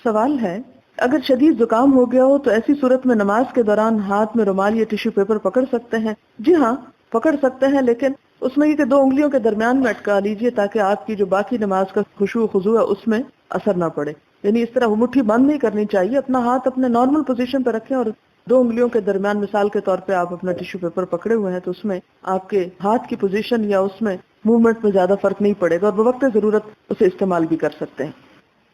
[SPEAKER 1] سوال ہے اگر شدید زکام ہو گیا ہو تو ایسی صورت میں نماز کے دوران ہاتھ میں رومال یا ٹیشو پیپر پکڑ سکتے ہیں؟ جی ہاں پکڑ سکتے ہیں، لیکن اس میں یہ کہ 2 انگلیوں کے درمیان میں اٹکا لیجئے تاکہ آپ کی جو باقی نماز کا خشوع و خضوع ہے اس میں اثر نہ پڑے. یعنی اس طرح وہ مٹھی بند نہیں کرنی چاہیے، اپنا ہاتھ اپنے نارمل پوزیشن پہ رکھیں اور 2 انگلیوں کے درمیان مثال کے طور پہ آپ اپنا ٹیشو پیپر پکڑے ہوئے ہیں تو اس میں آپ کے ہاتھ کی پوزیشن یا اس میں موومنٹ میں زیادہ فرق نہیں پڑے گا اور بوقت ضرورت اسے استعمال بھی کر سکتے ہیں.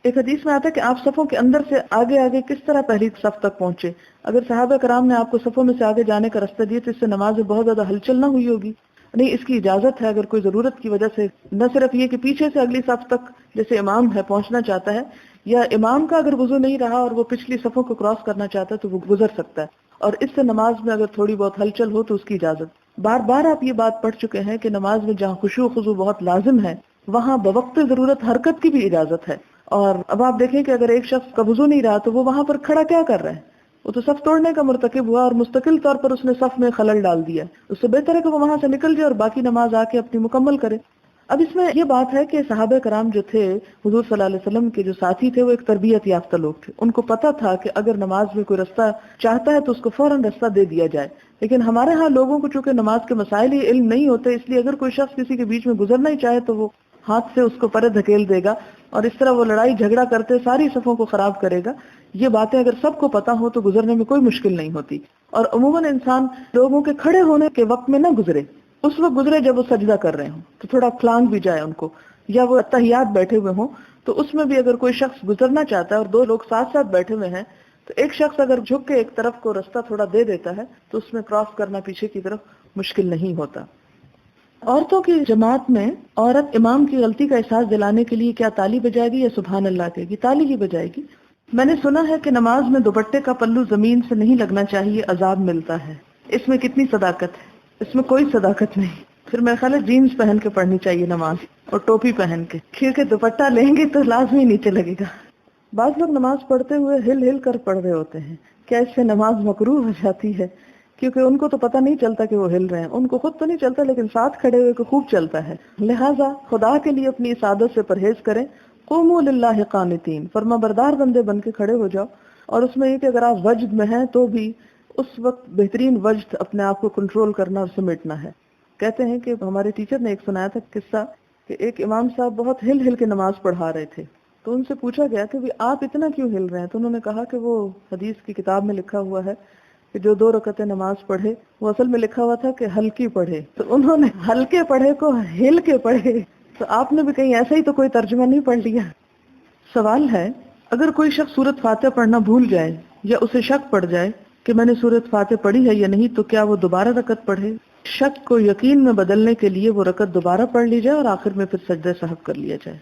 [SPEAKER 1] ایک حدیث میں آتا ہے کہ آپ صفوں کے اندر سے آگے آگے کس طرح پہلی صف تک پہنچے. اگر صحابہ کرام نے آپ کو صفوں میں سے آگے جانے کا راستہ دیا تو اس سے نماز میں بہت زیادہ ہلچل نہ ہوئی ہوگی؟ نہیں، اس کی اجازت ہے اگر کوئی ضرورت کی وجہ سے، نہ صرف یہ کہ پیچھے سے اگلی صف تک جیسے امام ہے پہنچنا چاہتا ہے، یا امام کا اگر وضو نہیں رہا اور وہ پچھلی صفوں کو کراس کرنا چاہتا ہے تو وہ گزر سکتا ہے. اور اس سے نماز میں اگر تھوڑی بہت ہلچل ہو تو اس کی اجازت. بار بار آپ یہ بات پڑھ چکے ہیں کہ نماز میں جہاں خشوع و خضوع بہت لازم ہے وہاں بوقت ضرورت حرکت کی بھی اجازت ہے. اور اب آپ دیکھیں کہ اگر ایک شخص کا وضو نہیں رہا تو وہ وہاں پر کھڑا کیا کر رہا ہے؟ وہ تو صف توڑنے کا مرتکب ہوا اور مستقل طور پر اس نے صف میں خلل ڈال دیا. اس سے بہتر ہے کہ وہ وہاں سے نکل جائے اور باقی نماز آ کے اپنی مکمل کرے. اب اس میں یہ بات ہے کہ صحابہ کرام جو تھے حضور صلی اللہ علیہ وسلم کے جو ساتھی تھے وہ ایک تربیت یافتہ لوگ تھے. ان کو پتا تھا کہ اگر نماز میں کوئی رستہ چاہتا ہے تو اس کو فوراً رستہ دے دیا جائے. لیکن ہمارے ہاں لوگوں کو چونکہ نماز کے مسائل ہی علم نہیں ہوتے، اس لیے اگر کوئی شخص کسی کے بیچ میں گزرنا ہی چاہے تو وہ ہاتھ سے اس کو پرے دھکیل دے گا اور اس طرح وہ لڑائی جھگڑا کرتے ساری صفوں کو خراب کرے گا. یہ باتیں اگر سب کو پتا ہو تو گزرنے میں کوئی مشکل نہیں ہوتی. اور عموماً انسان لوگوں کے کھڑے ہونے کے وقت میں نہ گزرے، اس وقت گزرے جب وہ سجدہ کر رہے ہوں تو تھوڑا پھلانگ بھی جائے ان کو، یا وہ تحیات بیٹھے ہوئے ہوں تو اس میں بھی اگر کوئی شخص گزرنا چاہتا ہے اور 2 لوگ ساتھ ساتھ بیٹھے ہوئے ہیں تو ایک شخص اگر جھک کے ایک طرف کو رستہ تھوڑا دے دیتا ہے تو اس میں کراس کرنا پیچھے کی طرف مشکل نہیں ہوتا. عورتوں کی جماعت میں عورت امام کی غلطی کا احساس دلانے کے لیے کیا تالی بجائے گی یا سبحان اللہ کہے گی؟ تالی ہی بجائے گی. میں نے سنا ہے کہ نماز میں دوپٹے کا پلو زمین سے نہیں لگنا چاہیے، عذاب ملتا ہے. اس میں کتنی صداقت ہے؟ اس میں کوئی صداقت نہیں. پھر میرا خیال ہے جینز پہن کے پڑھنی چاہیے نماز اور ٹوپی پہن کے، کیونکہ دوپٹہ لیں گے تو لازمی نیچے لگے گا. بعض لوگ نماز پڑھتے ہوئے ہل ہل کر پڑھ رہے ہوتے ہیں، کیا اس سے نماز مکروہ ہو جاتی ہے؟ کیونکہ ان کو تو پتہ نہیں چلتا کہ وہ ہل رہے ہیں، ان کو خود تو نہیں چلتا لیکن ساتھ کھڑے ہوئے کو خوب چلتا ہے. لہٰذا خدا کے لیے اپنی اس عادت سے پرہیز کریں. قوموا للہ قانتین، فرما بردار بندے بن کے کھڑے ہو جاؤ. اور اس میں یہ کہ اگر آپ وجد میں ہیں تو بھی اس وقت بہترین وجد اپنے آپ کو کنٹرول کرنا اور سمیٹنا ہے. کہتے ہیں کہ ہمارے ٹیچر نے ایک سنایا تھا قصہ کہ ایک امام صاحب بہت ہل ہل کے نماز پڑھا رہے تھے تو ان سے پوچھا گیا کہ آپ اتنا کیوں ہل رہے ہیں؟ تو انہوں نے کہا کہ وہ حدیث کی کتاب میں لکھا ہوا ہے کہ جو 2 رکعتیں نماز پڑھے، وہ اصل میں لکھا ہوا تھا کہ ہلکی پڑھے، تو انہوں نے ہلکے پڑھے کو ہل کے پڑھے، تو آپ نے بھی کہیں ایسا ہی تو کوئی ترجمہ نہیں پڑھ لیا؟ سوال ہے، اگر کوئی شخص سورۃ فاتحہ پڑھنا بھول جائے یا اسے شک پڑ جائے کہ میں نے سورۃ فاتحہ پڑھی ہے یا نہیں، تو کیا وہ دوبارہ رکعت پڑھے؟ شک کو یقین میں بدلنے کے لیے وہ رکعت دوبارہ پڑھ لی جائے اور آخر میں پھر سجدہ سہو کر لیا جائے۔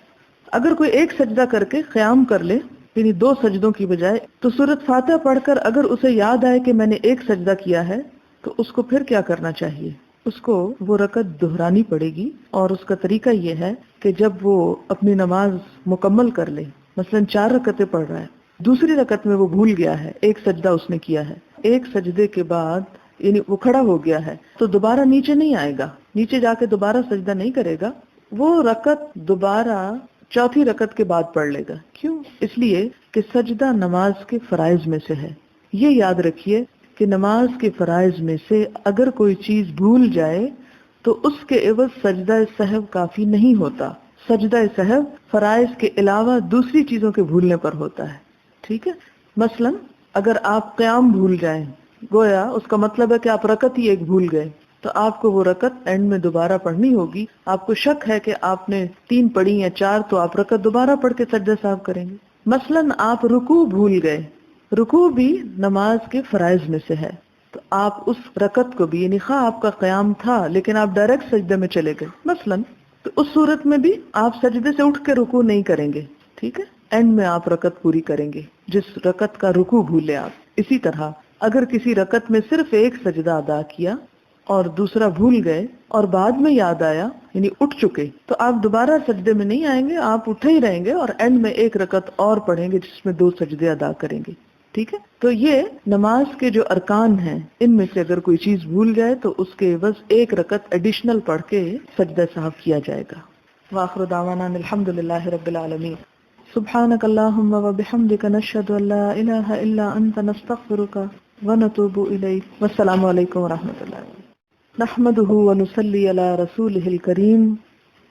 [SPEAKER 1] اگر کوئی ایک سجدہ کر کے قیام کر لے، یعنی 2 سجدوں کی بجائے، تو سورۃ فاتحہ پڑھ کر اگر اسے یاد آئے کہ میں نے ایک سجدہ کیا ہے، تو اس کو پھر کیا کرنا چاہیے؟ اس کو وہ رکعت دہرانی پڑے گی، اور اس کا طریقہ یہ ہے کہ جب وہ اپنی نماز مکمل کر لے، مثلا 4 رکعتیں پڑھ رہا ہے، دوسری رکعت میں وہ بھول گیا ہے، ایک سجدہ اس نے کیا ہے، ایک سجدے کے بعد یعنی وہ کھڑا ہو گیا ہے، تو دوبارہ نیچے نہیں آئے گا، نیچے جا کے دوبارہ سجدہ نہیں کرے گا، وہ رکعت دوبارہ چوتھی رکعت کے بعد پڑھ لے گا۔ کیوں؟ اس لیے کہ سجدہ نماز کے فرائض میں سے ہے۔ یہ یاد رکھیے کہ نماز کے فرائض میں سے اگر کوئی چیز بھول جائے تو اس کے عوض سجدہ سہو کافی نہیں ہوتا۔ سجدہ سہو فرائض کے علاوہ دوسری چیزوں کے بھولنے پر ہوتا ہے، ٹھیک ہے؟ مثلا اگر آپ قیام بھول جائیں، گویا اس کا مطلب ہے کہ آپ رکعت ہی ایک بھول گئے، تو آپ کو وہ رکعت اینڈ میں دوبارہ پڑھنی ہوگی۔ آپ کو شک ہے کہ آپ نے 3 پڑھی یا 4، تو آپ رکعت دوبارہ پڑھ کے سجدہ صاحب کریں گے۔ مثلا آپ رکوع بھول گئے، رکوع بھی نماز کے فرائض میں سے ہے، تو آپ اس رکعت کو بھی، یعنی خواہ آپ کا قیام تھا لیکن آپ ڈائریکٹ سجدے میں چلے گئے مثلا، تو اس صورت میں بھی آپ سجدے سے اٹھ کے رکوع نہیں کریں گے، ٹھیک ہے؟ اینڈ میں آپ رکعت پوری کریں گے جس رکعت کا رکوع بھولے آپ۔ اسی طرح اگر کسی رکعت میں صرف ایک سجدہ ادا کیا اور دوسرا بھول گئے اور بعد میں یاد آیا، یعنی اٹھ چکے، تو آپ دوبارہ سجدے میں نہیں آئیں گے، آپ اٹھے ہی رہیں گے اور اینڈ میں ایک رکعت اور پڑھیں گے جس میں 2 سجدے ادا کریں گے، ٹھیک ہے؟ تو یہ نماز کے جو ارکان ہیں، ان میں سے اگر کوئی چیز بھول جائے تو اس کے عوض ایک رکعت ایڈیشنل پڑھ کے سجدہ صاحب کیا جائے گا۔ وآخر دعوانا ان الحمدللہ رب العالمین۔ سبحانک اللہم وبحمدک نشہد ان لا الہ الا انت نستغفرک ونتوب الیک۔ والسلام علیکم ورحمۃ اللہ۔ نحمده ونصلی علی رسولہ الکریم،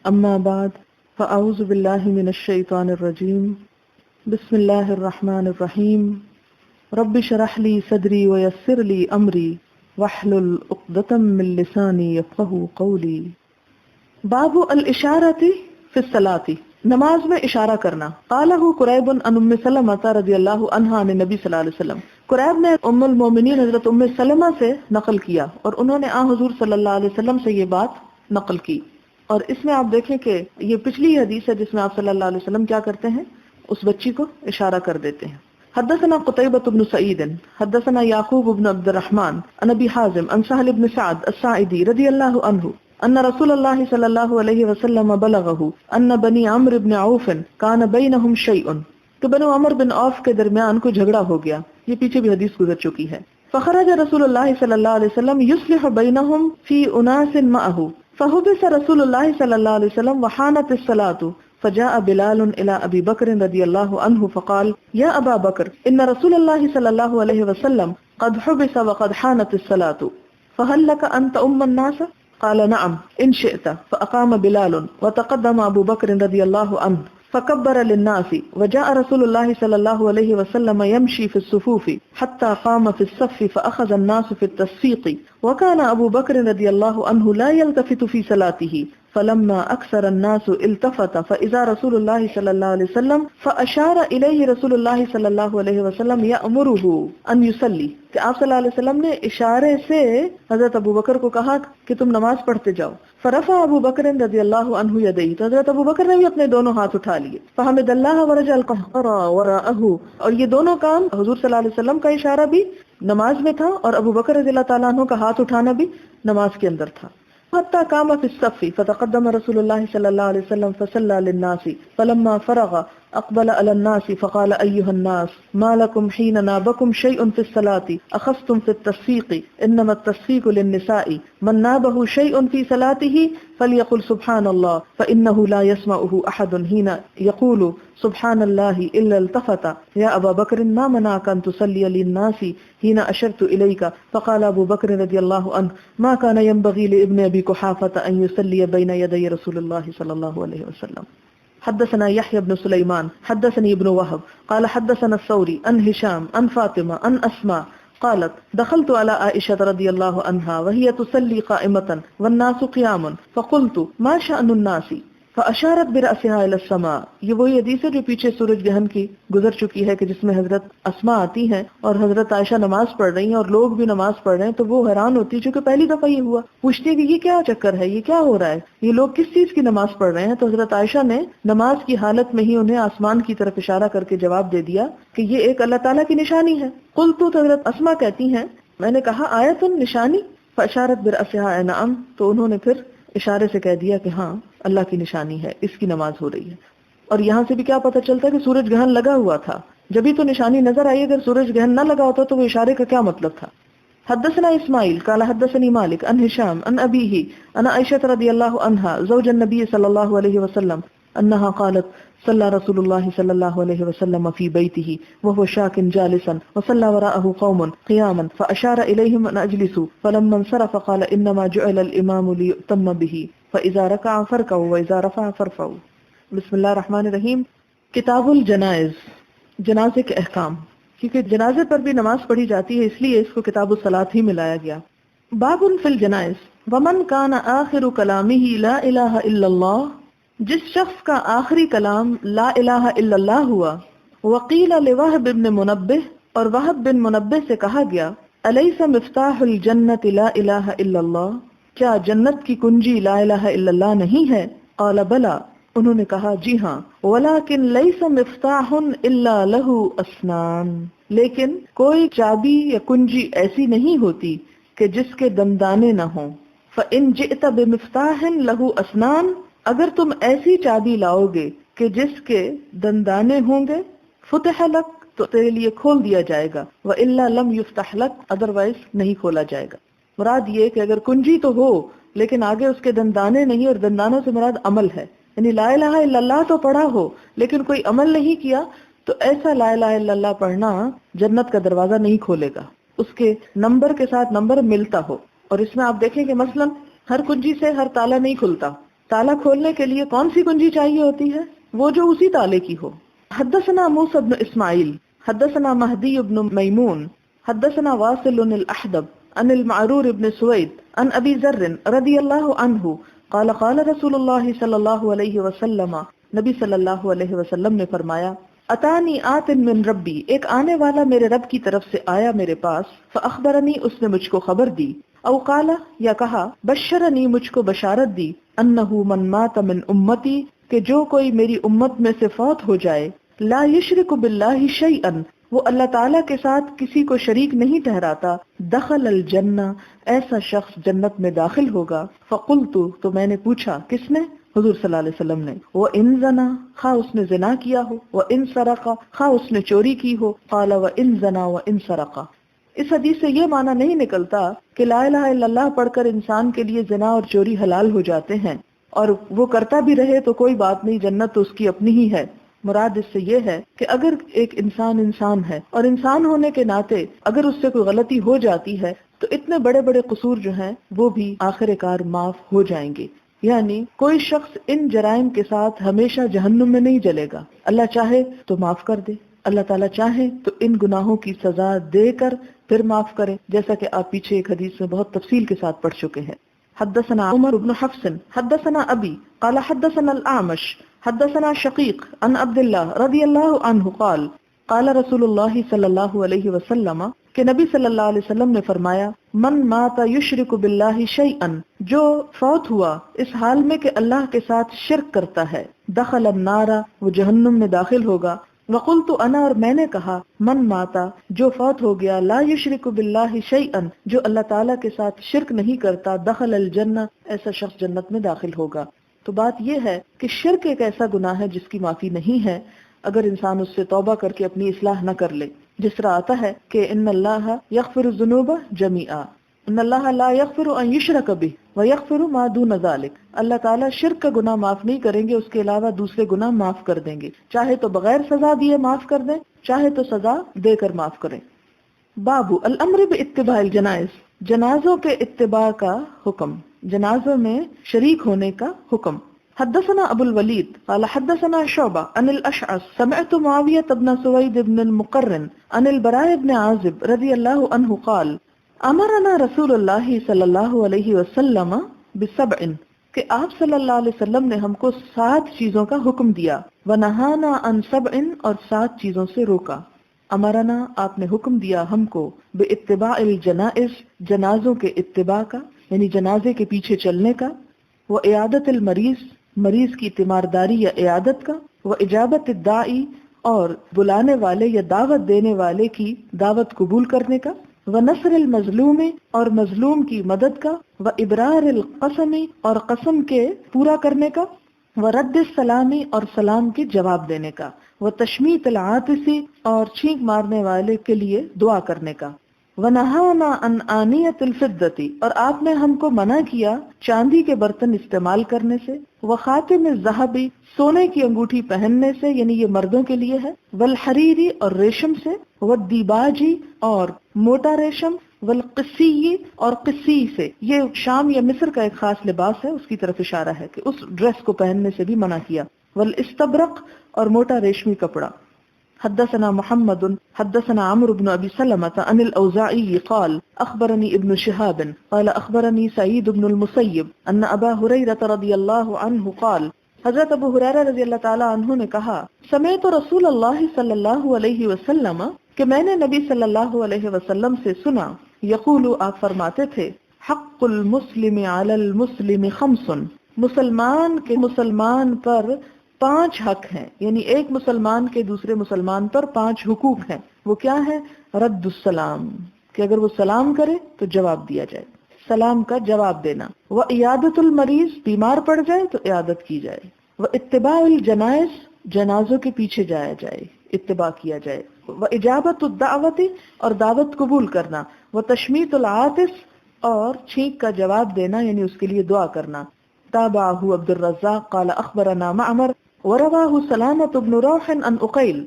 [SPEAKER 1] اما بعد فاعوذ باللہ من الشیطان الرجیم، بسم اللہ الرحمن الرحیم، رب اشرح لی صدری ویسر لی امری واحلل عقدۃ من لسانی یفقہوا قولی۔ باب الاشارۃ فی الصلاۃ، نماز میں اشارہ کرنا۔ قالہ قریب عن ام سلمۃ رضی اللہ عنہا عن النبی صلی اللہ علیہ وسلم، قریب نے ام المومنین حضرت ام سلمہ سے نقل کیا اور انہوں نے حضور صلی اللہ علیہ وسلم سے یہ بات نقل کی۔ اور اس میں آپ دیکھیں کہ یہ پچھلی حدیث ہے جس میں آپ صلی اللہ علیہ وسلم کیا کرتے ہیں، اس بچی کو اشارہ کر دیتے ہیں۔ حدثنا قتيبة بن سعيد حدثنا يعقوب بن عبد الرحمن عن ابي حازم عن سهل بن سعد الساعدي رضي الله عنه ان رسول الله صلى الله عليه وسلم بلغه ان بني عمرو بن عوف كان بينهم شيء، کہ بنو عمر بن عوف کے درمیان کوئی جھگڑا ہو گیا، یہ پیچھے بھی حدیث گزر چکی ہے۔ فخرج رسول الله صلى الله عليه وسلم يصلح بينهم في اناس معه، فحبس رسول الله صلى الله عليه وسلم وحانت الصلاة، فجاء بلال إلى أبي بكر رضي الله عنه فقال يا أبا بكر إن رسول الله صلى الله عليه وسلم قد حبس وقد حانت الصلاة، فهل لك أن تؤم الناس؟ قال نعم إن شئت، فأقام بلال وتقدم أبو بكر رضي الله عنه فكبر للناس، وجاء رسول الله صلى الله عليه وسلم يمشي في الصفوف حتى قام في الصف فأخذ الناس في التصفيق، وكان أبو بكر رضي الله عنه لا يلتفت في صلاته، فلما أكثر الناس التفت فإذا رسول الله صلى الله عليه وسلم فأشار إليه رسول الله صلى الله عليه وسلم يأمره أن يصلي، کہ آپ صلی اللہ علیہ وسلم نے اشارے سے حضرت ابو بکر کو کہا کہ تم نماز پڑھتے جاؤ۔ فرفع ابو بکر رضی اللہ عنہ یدیہ، تو حضرت ابو بکر نے بھی اپنے دونوں ہاتھ اٹھا لیے۔ فحمد اللہ ورجع القہر وراءہ، اور یہ دونوں کام حضور صلی اللہ علیہ وسلم کا اشارہ بھی نماز میں تھا اور ابو بکر رضی اللہ تعالیٰ عنہ کا ہاتھ اٹھانا بھی نماز کے اندر تھا۔ حتى قام في الصف فتقدم رسول الله صلى الله عليه وسلم فصلى للناس، فلما فرغ أقبل على الناس فقال أيها الناس ما لكم حين نابكم شيء في الصلاة أخذتم في التصفيق، إنما التصفيق للنساء، من نابه شيء في صلاته فليقل سبحان الله فإنه لا يسمعه أحد حين يقول سبحان الله إلا التفت، يا أبا بكر ما منعك أن تصلي للناس حين أشرت إليك؟ فقال أبو بكر رضي الله عنه ما كان ينبغي لابن أبي قحافة أن يصلي بين يدي رسول الله صلى الله عليه وسلم۔ حدثنا يحيى بن سليمان حدثني ابن وهب قال حدثنا الثوري عن هشام عن فاطمة عن أسماء قالت دخلت على عائشة رضي الله عنها وهي تصلي قائمة والناس قيام فقلت ما شأن الناس فأشارت برأسها إلى السماء. یہ وہی حدیث ہے جو پیچھے سورج گرہن کی گزر چکی ہے کہ جس میں حضرت اسماء آتی ہیں اور حضرت عائشہ نماز پڑھ رہی ہیں اور لوگ بھی نماز پڑھ رہے ہیں، تو وہ حیران ہوتی ہے چونکہ پہلی دفعہ یہ ہوا، پوچھتی ہے کہ یہ کیا چکر ہے، یہ کیا ہو رہا ہے، یہ لوگ کس چیز کی نماز پڑھ رہے ہیں. تو حضرت عائشہ نے نماز کی حالت میں ہی انہیں آسمان کی طرف اشارہ کر کے جواب دے دیا کہ یہ ایک اللہ تعالیٰ کی نشانی ہے. قلت، تو حضرت اسماء کہتی ہیں میں نے کہا آیت نشانی، فاشارت برأسها نعم، تو انہوں نے پھر اشارے سے کہہ دیا کہ ہاں اللہ کی نشانی ہے، اس کی نماز ہو رہی ہے. اور یہاں سے بھی کیا پتہ چلتا ہے کہ سورج گرہن لگا ہوا تھا، جبھی تو نشانی نظر آئی، اگر سورج گرہن نہ لگا ہوتا تو وہ اشارے کا کیا مطلب تھا. حدثنا اسماعیل قال حدثني مالك عن هشام عن أبيه عن عائشة رضي الله عنها زوج النبي صلى الله عليه وسلم أنها قالت صلى رسول الله صلى الله عليه وسلم في بيته وهو شاك جالسا وصلى وراءه قوم قياما فأشار إليهم أن أجلسوا فلما انصرف قال إنما جعل الإمام ليؤتم به فإذا ركع فاركعوا وإذا رفع فارفعوا. بسم اللہ الرحمن الرحیم. کتاب الجنائز، جنازے کے احکام. کیونکہ جنازے پر بھی نماز پڑھی جاتی ہے اس لیے اس کو کتاب الصلاۃ ہی ملایا گیا. باب فی الجنائز ومن کان آخر کلامہ لا الہ الا اللہ، جس شخص کا آخری کلام لا الہ الا اللہ ہوا. وقیل لوہب بن منبہ، اور وہب بن منبہ سے کہا گیا الیس مفتاح الجنۃ لا الہ الا اللہ، کیا جنت کی کنجی لا الہ الا اللہ نہیں ہے؟ قال بلا، انہوں نے کہا جی ہاں. ولیکن لیس مفتاح الا لہ اسنان، لیکن کوئی چابی یا کنجی ایسی نہیں ہوتی کہ جس کے دندانے نہ ہوں. فإن جئت بمفتاح لہ اسنان، اگر تم ایسی چابی لاؤ گے کہ جس کے دندانے ہوں گے، فتح لک، تو تیرے لیے کھول دیا جائے گا. وإلا لم یفتح لک، ادروائز نہیں کھولا جائے گا. مراد یہ کہ اگر کنجی تو ہو لیکن آگے اس کے دندانے نہیں، اور دندانوں سے مراد عمل ہے، یعنی لا الہ الا اللہ تو پڑھا ہو لیکن کوئی عمل نہیں کیا، تو ایسا لا الہ الا اللہ پڑھنا جنت کا دروازہ نہیں کھولے گا. اس کے نمبر کے ساتھ نمبر ملتا ہو. اور اس میں آپ دیکھیں کہ مثلا ہر کنجی سے ہر تالا نہیں کھلتا. تالا کھولنے کے لیے کون سی کنجی چاہیے ہوتی ہے؟ وہ جو اسی تالے کی ہو. حدثنا موسى بن اسماعیل حدثنا مہدی بن میمون حدثنا واصل الاحدب عن المعرور بن سوید عن ابی ذر رضی اللہ عنہ قال قال رسول اللہ صلی اللہ علیہ وسلم، نبی صلی اللہ علیہ وسلم نے فرمایا اتانی آت من ربی، ایک آنے والا میرے رب کی طرف سے آیا میرے پاس. فاخبرنی، اس نے مجھ کو خبر دی. او قال، یا کہا بشرنی، مجھ کو بشارت دی. انہ من مات من امتی، کہ جو کوئی میری امت میں سے فوت ہو جائے، لا یشرک باللہ شیئا، وہ اللہ تعالیٰ کے ساتھ کسی کو شریک نہیں ٹھہراتا، دخل الجنہ، ایسا شخص جنت میں داخل ہوگا. فقلت، تو میں نے پوچھا کس نے؟ حضور صلی اللہ علیہ وسلم نے. وَإِن زَنَا، خواہ اس نے زنا کیا ہو. وَإِن سَرَقَ، خواہ اس نے چوری کی ہو. قال وَإِن زَنَا وَإِن سَرَقَ. اس حدیث سے یہ معنی نہیں نکلتا کہ لا الہ الا اللہ پڑھ کر انسان کے لیے زنا اور چوری حلال ہو جاتے ہیں، اور وہ کرتا بھی رہے تو کوئی بات نہیں، جنت تو اس کی اپنی ہی ہے. مراد اس سے یہ ہے کہ اگر ایک انسان ہے اور انسان ہونے کے ناطے اگر اس سے کوئی غلطی ہو جاتی ہے تو اتنے بڑے بڑے قصور جو ہیں وہ بھی آخر کار معاف ہو جائیں گے. یعنی کوئی شخص ان جرائم کے ساتھ ہمیشہ جہنم میں نہیں جلے گا. اللہ چاہے تو معاف کر دے، اللہ تعالیٰ چاہے تو ان گناہوں کی سزا دے کر پھر معاف کرے، جیسا کہ آپ پیچھے ایک حدیث میں بہت تفصیل کے ساتھ پڑھ چکے ہیں. حدثنا عمر بن حفص حدثنا ابی قال حدثنا الاعمش حدثنا شقیق عن عبد اللہ رضی اللہ عنہ قال قال رسول اللہ صلی اللہ علیہ وسلم، کہ نبی صلی اللہ علیہ وسلم نے فرمایا من مات یشرک باللہ شیئا، جو فوت ہوا اس حال میں کہ اللہ کے ساتھ شرک کرتا ہے، دخل النار، وہ جہنم میں داخل ہوگا. وقلت انا، اور میں نے کہا من ماتا، جو فوت ہو گیا، لا یشرک باللہ شیئا، جو اللہ تعالیٰ کے ساتھ شرک نہیں کرتا، دخل الجنہ، ایسا شخص جنت میں داخل ہوگا. تو بات یہ ہے کہ شرک ایک ایسا گناہ ہے جس کی معافی نہیں ہے اگر انسان اس سے توبہ کر کے اپنی اصلاح نہ کر لے. جس طرح آتا ہے کہ ان اللہ یغفر الذنوب جمیعا، ان اللہ لا یغفر ان یشرک بہ ویغفر ما دون ذلک، اللہ تعالیٰ شرک کا گناہ معاف نہیں کریں گے، اس کے علاوہ دوسرے گناہ معاف کر دیں گے، چاہے تو بغیر سزا دیے معاف کر دیں، چاہے تو سزا دے کر معاف کریں. باب الامر باتباع الجنائز، جنازوں کے اتباع کا حکم، جنازوں میں شریک ہونے کا حکم. حدثنا ابو الولید قال حدثنا شعبہ عن الاشعث سمعت معاویہ بن سوید بن المقرن عن البراء بن عازب رضی اللہ عنہ قال امرنا رسول اللہ صلی اللہ علیہ وسلم بسبع، کہ آپ صلی اللہ علیہ وسلم نے ہم کو 7 چیزوں کا حکم دیا، ونہانا عن سبع، اور 7 چیزوں سے روکا۔ امرنا، آپ نے حکم دیا ہم کو، باتباع الجنائز، جنازوں کے اتباع کا، یعنی جنازے کے پیچھے چلنے کا، وہ عیادت المریض، مریض کی تیمارداری یا عیادت کا، وہ اجابت الداعی، اور بلانے والے یا دعوت دینے والے کی دعوت قبول کرنے کا، وہ نصر المظلوم، اور مظلوم کی مدد کا، وہ ابرار القسم، اور قسم کے پورا کرنے کا، وہ رد السلامی، اور سلام کے جواب دینے کا، وہ تشمیت العاطسی، اور چھینک مارنے والے کے لیے دعا کرنے کا، وَنَهَانَا عَنْ آنِيَةِ الْفِضَّةِ، اور آپ نے ہم کو منع کیا چاندی کے برتن استعمال کرنے سے، وَخَاتِمِ الذَّهَبِ، سونے کی انگوٹھی پہننے سے، یعنی یہ مردوں کے لیے ہے، وَالْحَرِيرِ، اور ریشم سے، وَالدِّيبَاجِ، اور موٹا ریشم، وَالْقِسِّيِّ، اور قسی سے، یہ شام یا مصر کا ایک خاص لباس ہے، اس کی طرف اشارہ ہے کہ اس ڈریس کو پہننے سے بھی منع کیا، وَالْإِسْتَبْرَقِ، اور موٹا ریشمی کپڑا۔ حدثنا محمد حدثنا عمرو بن ابي سلمة عن الاوزاعي قال اخبرني ابن شهاب قال اخبرني سعيد بن المسيب ان ابا هريرة رضي الله عنه قال، حضرت ابو ہریرہ رضی اللہ تعالی عنہ نے کہا، سمعت رسول اللہ صلی اللہ علیہ وسلم، کہ میں نے نبی صلی اللہ علیہ وسلم سے سنا، یقول، آپ فرماتے تھے، حق المسلم علی المسلم خمس، مسلمان کے مسلمان پر 5 حق ہیں، یعنی ایک مسلمان کے دوسرے مسلمان پر 5 حقوق ہیں۔ وہ کیا ہے؟ رد السلام، کہ اگر وہ سلام کرے تو جواب دیا جائے، سلام کا جواب دینا، وہ عیادت المریض، بیمار پڑ جائے تو عیادت کی جائے، وہ اتباع الجنائز، جنازوں کے پیچھے جایا جائے، اتباع کیا جائے، وہ اجابت الدعوت، اور دعوت قبول کرنا، وہ تشمیت العاطس، اور چھینک کا جواب دینا، یعنی اس کے لیے دعا کرنا۔ تابعہ عبد الرزاق قال اخبرنا معمر ورواہ سلامة بن روح عن عقیل،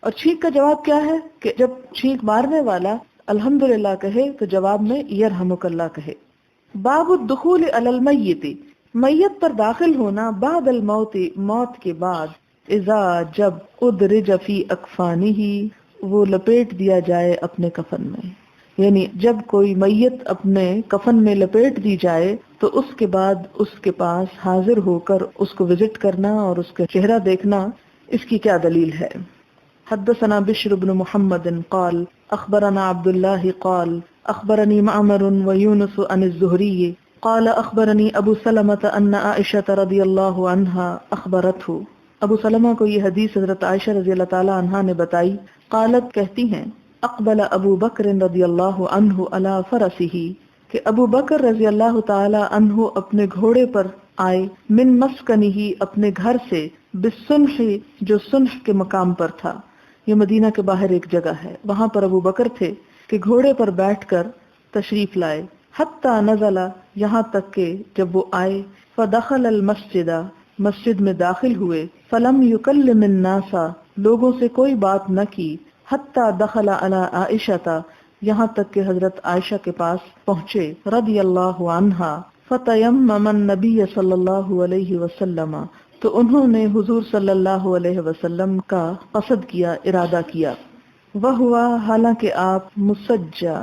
[SPEAKER 1] اور چھینک کا جواب کیا ہے کہ جب چھینک مارنے والا الحمدللہ کہے تو جواب میں یرحمک اللہ کہے۔ باب الدخول علی المیت، میت پر داخل ہونا، بعد الموت، موت کے بعد، اذا، جب، ادرج فی اکفانہ، وہ لپیٹ دیا جائے اپنے کفن میں، یعنی جب کوئی میت اپنے کفن میں لپیٹ دی جائے تو اس کے بعد اس کے پاس حاضر ہو کر اس کو وزٹ کرنا اور اس کا چہرہ دیکھنا، اس کی کیا دلیل ہے؟ حدثنا بشر بن محمد قال اخبرنا عبد الله قال اخبرني معمر ويونس عن الزهري قال اخبرني ابو سلمة ان عائشة رضی اللہ عنہا اخبرته، ابو سلمہ کو یہ حدیث حضرت عائشہ رضی اللہ تعالی عنہا نے بتائی، قالت، کہتی ہیں، اقبل ابو بکر رضی اللہ عنہ علی فرسہ، کہ ابو بکر رضی اللہ تعالی عنہ اپنے گھوڑے پر آئے، من مسکنہ، اپنے گھر سے، بالسنح، جو سنح کے مقام پر تھا، یہ مدینہ کے باہر ایک جگہ ہے، وہاں پر ابو بکر تھے کہ گھوڑے پر بیٹھ کر تشریف لائے، حتی نزل، یہاں تک کہ جب وہ آئے، فدخل المسجد، مسجد میں داخل ہوئے، فلم یکلم الناس، لوگوں سے کوئی بات نہ کی، حتی دخل علی عائشہ، یہاں تک کہ حضرت عائشہ کے پاس پہنچے، رضی اللہ عنہا، فتیمم النبی صلی اللہ علیہ وسلم، تو انہوں نے حضور صلی اللہ علیہ وسلم کا قصد کیا، ارادہ کیا، وہوا، حالانکہ آپ، مسجع،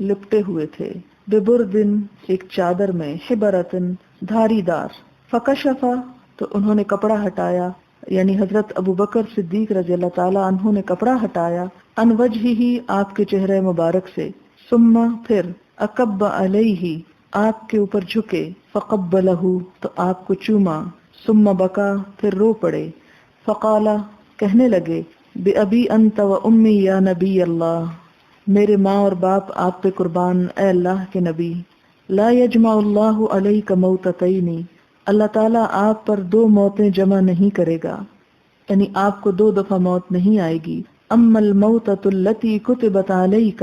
[SPEAKER 1] لپٹے ہوئے تھے، ببردن، ایک چادر میں، حبرتن، دھاری دار، فکشفا، تو انہوں نے کپڑا ہٹایا، یعنی حضرت ابو بکر صدیق رضی اللہ تعالی عنہ نے کپڑا ہٹایا، ان وجہہ، آپ کے چہرے مبارک سے، ثم، پھر، اکب علیہ، آپ کے اوپر جھکے، فقبلہ، تو آپ کو چوما، ثم بکا، پھر رو پڑے، فقالا، کہنے لگے، بأبی انت و امی یا نبی اللہ، میرے ماں اور باپ آپ پہ قربان، اے اللہ کے نبی، لا یجمع اللہ علیک موتتین، اللہ تعالیٰ آپ پر 2 موتیں جمع نہیں کرے گا، یعنی آپ کو 2 دفعہ موت نہیں آئے گی، اما الموتۃ التی کتبت علیک،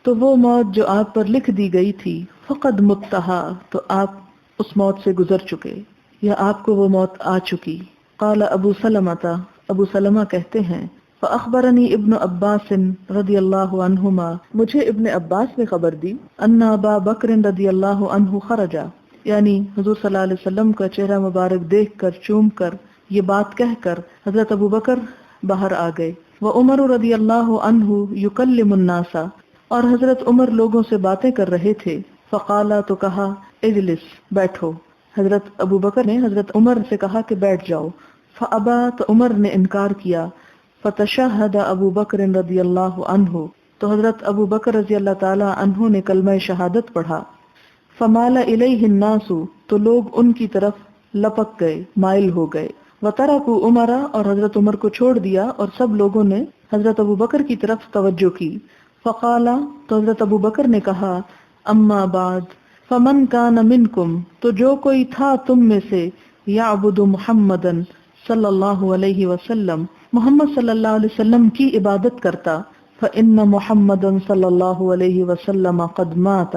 [SPEAKER 1] تو وہ موت جو آپ پر لکھ دی گئی تھی، فقد متہا، تو آپ اس موت سے گزر چکے، یا آپ کو وہ موت آ چکی۔ قال ابو سلمۃ، ابو سلمہ کہتے ہیں، فاخبرنی ابن عباس رضی اللہ عنہما، مجھے ابن عباس نے خبر دی، ان ابا بکر رضی اللہ عنہ خرجا، یعنی حضور صلی اللہ علیہ وسلم کا چہرہ مبارک دیکھ کر چوم کر یہ بات کہہ کر حضرت ابو بکر باہر آ گئے. وعمر رضی اللہ عنہ یکلم الناس، اور حضرت عمر لوگوں سے باتیں کر رہے تھے. فقالا، تو کہا، اجلس، بیٹھو. حضرت ابو بکر نے حضرت عمر سے کہا کہ بیٹھ جاؤ. فابا، تو عمر نے انکار کیا. فتشہد ابو بکر رضی اللہ عنہ، تو حضرت ابو بکر رضی اللہ تعالی عنہ نے کلمہ شہادت پڑھا. فمال الیہ الناس، تو لوگ ان کی طرف لپک گئے، مائل ہو گئے. وترکوا عمر، اور حضرت عمر کو چھوڑ دیا اور سب لوگوں نے حضرت ابو بکر کی طرف توجہ کی. فقالا، تو حضرت ابو بکر نے کہا، اما بعد فمن کان منکم، تو جو کوئی تھا تم میں سے، یعبد محمدن صلی اللہ علیہ وسلم، محمد صلی اللہ علیہ وسلم کی عبادت کرتا. فإن محمدن صلی اللہ علیہ وسلم قد مات،